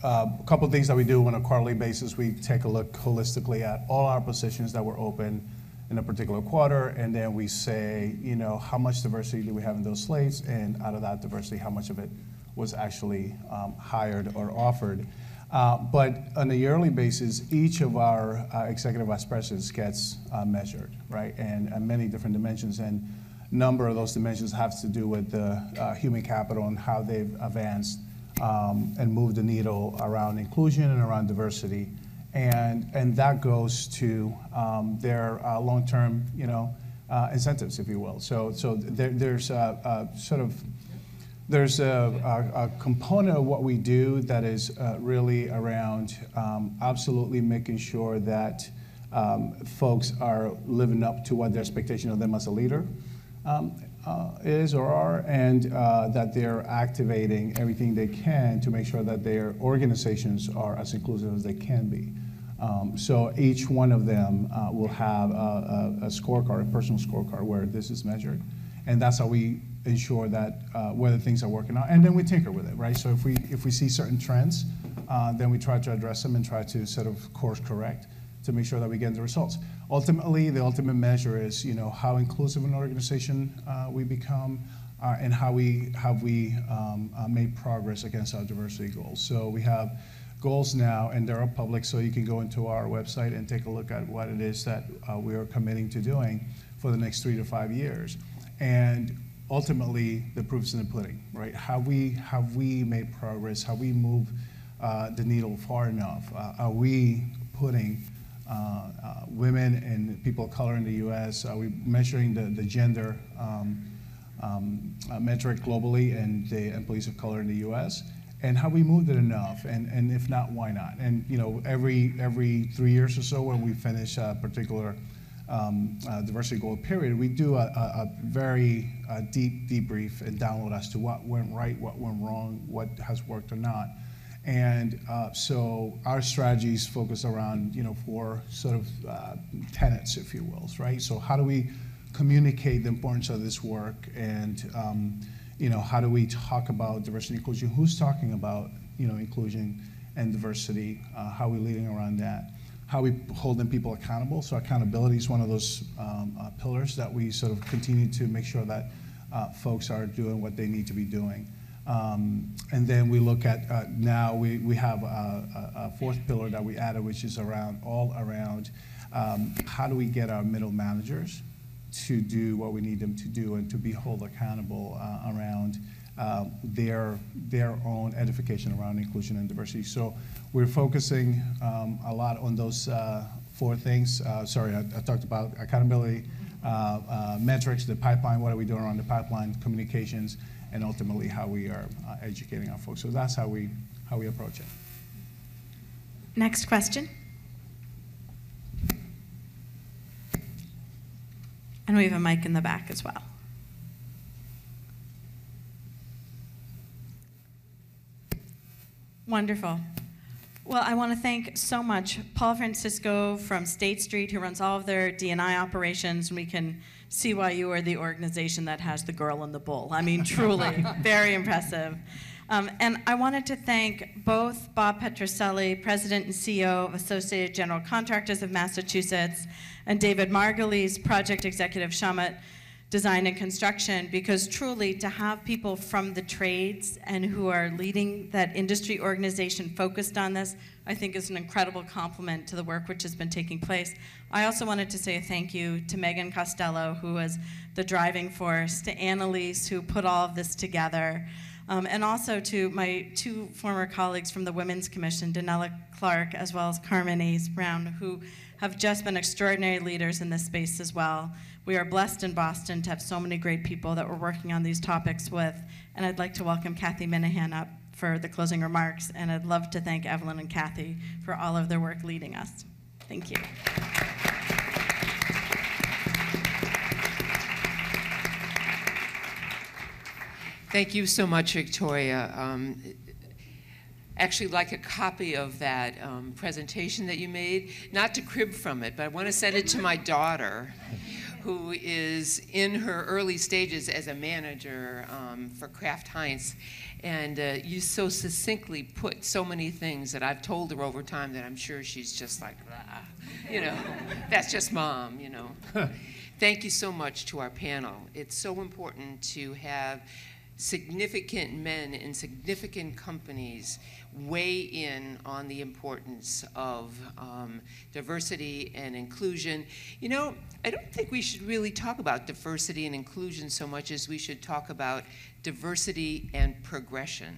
are a couple of things that we do on a quarterly basis. We take a look holistically at all our positions that were open in a particular quarter, and then we say, you know, how much diversity do we have in those slates, and out of that diversity, how much of it was actually hired or offered. But on a yearly basis, each of our executive vice presidents gets measured, right, and many different dimensions, and a number of those dimensions have to do with the human capital and how they've advanced and moved the needle around inclusion and around diversity. And that goes to their long-term, you know, incentives, if you will. So there's there's a component of what we do that is really around absolutely making sure that folks are living up to what their expectation of them as a leader is or are, and that they're activating everything they can to make sure that their organizations are as inclusive as they can be. So each one of them will have a scorecard, a personal scorecard, where this is measured. And that's how we ensure that whether things are working out. And then we tinker with it, right? So if we see certain trends, then we try to address them and try to sort of course correct to make sure that we get the results. Ultimately, the ultimate measure is, you know, how inclusive an organization we become and how we made progress against our diversity goals. So we have goals now, and they're public, so you can go into our website and take a look at what it is that we are committing to doing for the next 3 to 5 years. And ultimately, the proof's in the pudding, right? Have we made progress? Have we moved the needle far enough? Are we putting women and people of color in the U.S.? Are we measuring the gender metric globally and the employees of color in the U.S.? And have we moved it enough? And if not, why not? And every 3 years or so, when we finish a particular diversity goal period, we do a very deep debrief and download as to what went right, what went wrong, what has worked or not. And so our strategies focus around 4 sort of tenets, if you will, right? So how do we communicate the importance of this work, and how do we talk about diversity and inclusion? Who's talking about inclusion and diversity? How are we leading around that? How are we holding people accountable? So accountability is one of those pillars that we sort of continue to make sure that folks are doing what they need to be doing. And then we look at now we have a 4th pillar that we added, which is around how do we get our middle managers to do what we need them to do and to be held accountable around their own edification around inclusion and diversity. So we're focusing a lot on those 4 things. I talked about accountability, metrics, the pipeline, what are we doing around the pipeline, communications, and ultimately how we are educating our folks. So that's how we approach it.
Next question. And we have a mic in the back as well. Wonderful. Well, I want to thank so much Paul Francisco from State Street, who runs all of their D&I operations, and we can see why you are the organization that has the girl in the bull. I mean, truly, very impressive. And I wanted to thank both Bob Petroselli, President and CEO of Associated General Contractors of Massachusetts, and David Margulies, Project Executive, Shawmut Design and Construction, because truly to have people from the trades and who are leading that industry organization focused on this, I think is an incredible compliment to the work which has been taking place. I also wanted to say a thank you to Megan Costello, who was the driving force, to Annalise, who put all of this together, and also to my 2 former colleagues from the Women's Commission, Danella Clark as well as Carmen A's Brown, who have just been extraordinary leaders in this space as well. We are blessed in Boston to have so many great people that we're working on these topics with, and I'd like to welcome Kathy Minahan up for the closing remarks, and I'd love to thank Evelyn and Kathy for all of their work leading us. Thank you.
Thank you so much, Victoria. Actually like a copy of that presentation that you made, not to crib from it, but I want to send it to my daughter, who is in her early stages as a manager for Kraft Heinz. And you so succinctly put so many things that I've told her over time that I'm sure she's just like, that's just mom, Thank you so much to our panel. It's so important to have significant men in significant companies weigh in on the importance of diversity and inclusion. I don't think we should really talk about diversity and inclusion so much as we should talk about diversity and progression.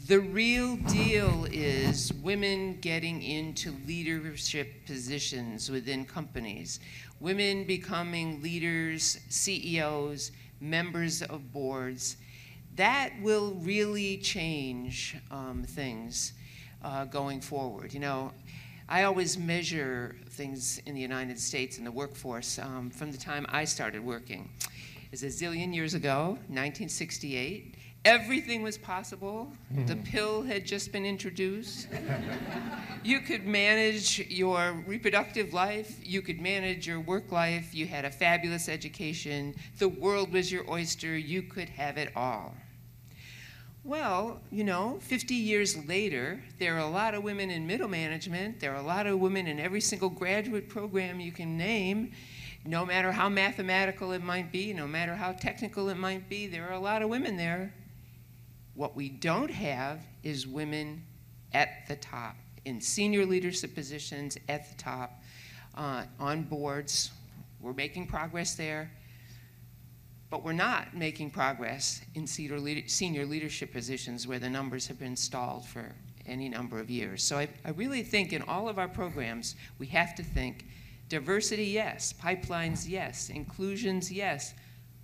The real deal is women getting into leadership positions within companies, women becoming leaders, CEOs, members of boards. That will really change things going forward. I always measure things in the United States in the workforce from the time I started working. It's a zillion years ago, 1968. Everything was possible. The pill had just been introduced. You could manage your reproductive life. You could manage your work life. You had a fabulous education. The world was your oyster. You could have it all. Well, 50 years later, there are a lot of women in middle management. There are a lot of women in every single graduate program you can name. No matter how mathematical it might be, no matter how technical it might be, there are a lot of women there. What we don't have is women at the top, in senior leadership positions at the top, on boards. We're making progress there, but we're not making progress in senior leadership positions where the numbers have been stalled for any number of years. So I really think in all of our programs, we have to think diversity, yes, pipelines, yes, inclusions, yes,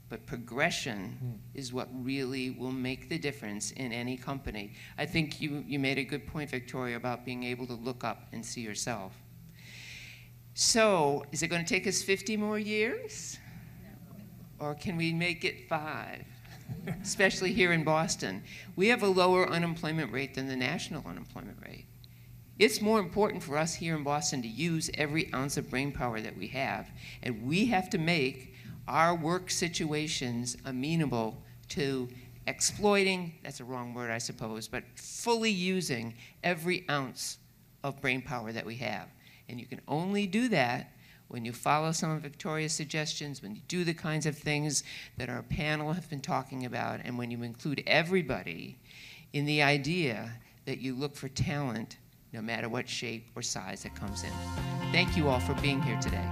but progression is what really will make the difference in any company. I think you made a good point, Victoria, about being able to look up and see yourself. So, is it going to take us 50 more years? Or can we make it 5? Especially here in Boston. We have a lower unemployment rate than the national unemployment rate. It's more important for us here in Boston to use every ounce of brainpower that we have, and we have to make our work situations amenable to exploiting, that's a wrong word I suppose, but fully using every ounce of brainpower that we have. And you can only do that when you follow some of Victoria's suggestions, when you do the kinds of things that our panel have been talking about, and when you include everybody in the idea that you look for talent no matter what shape or size it comes in. Thank you all for being here today.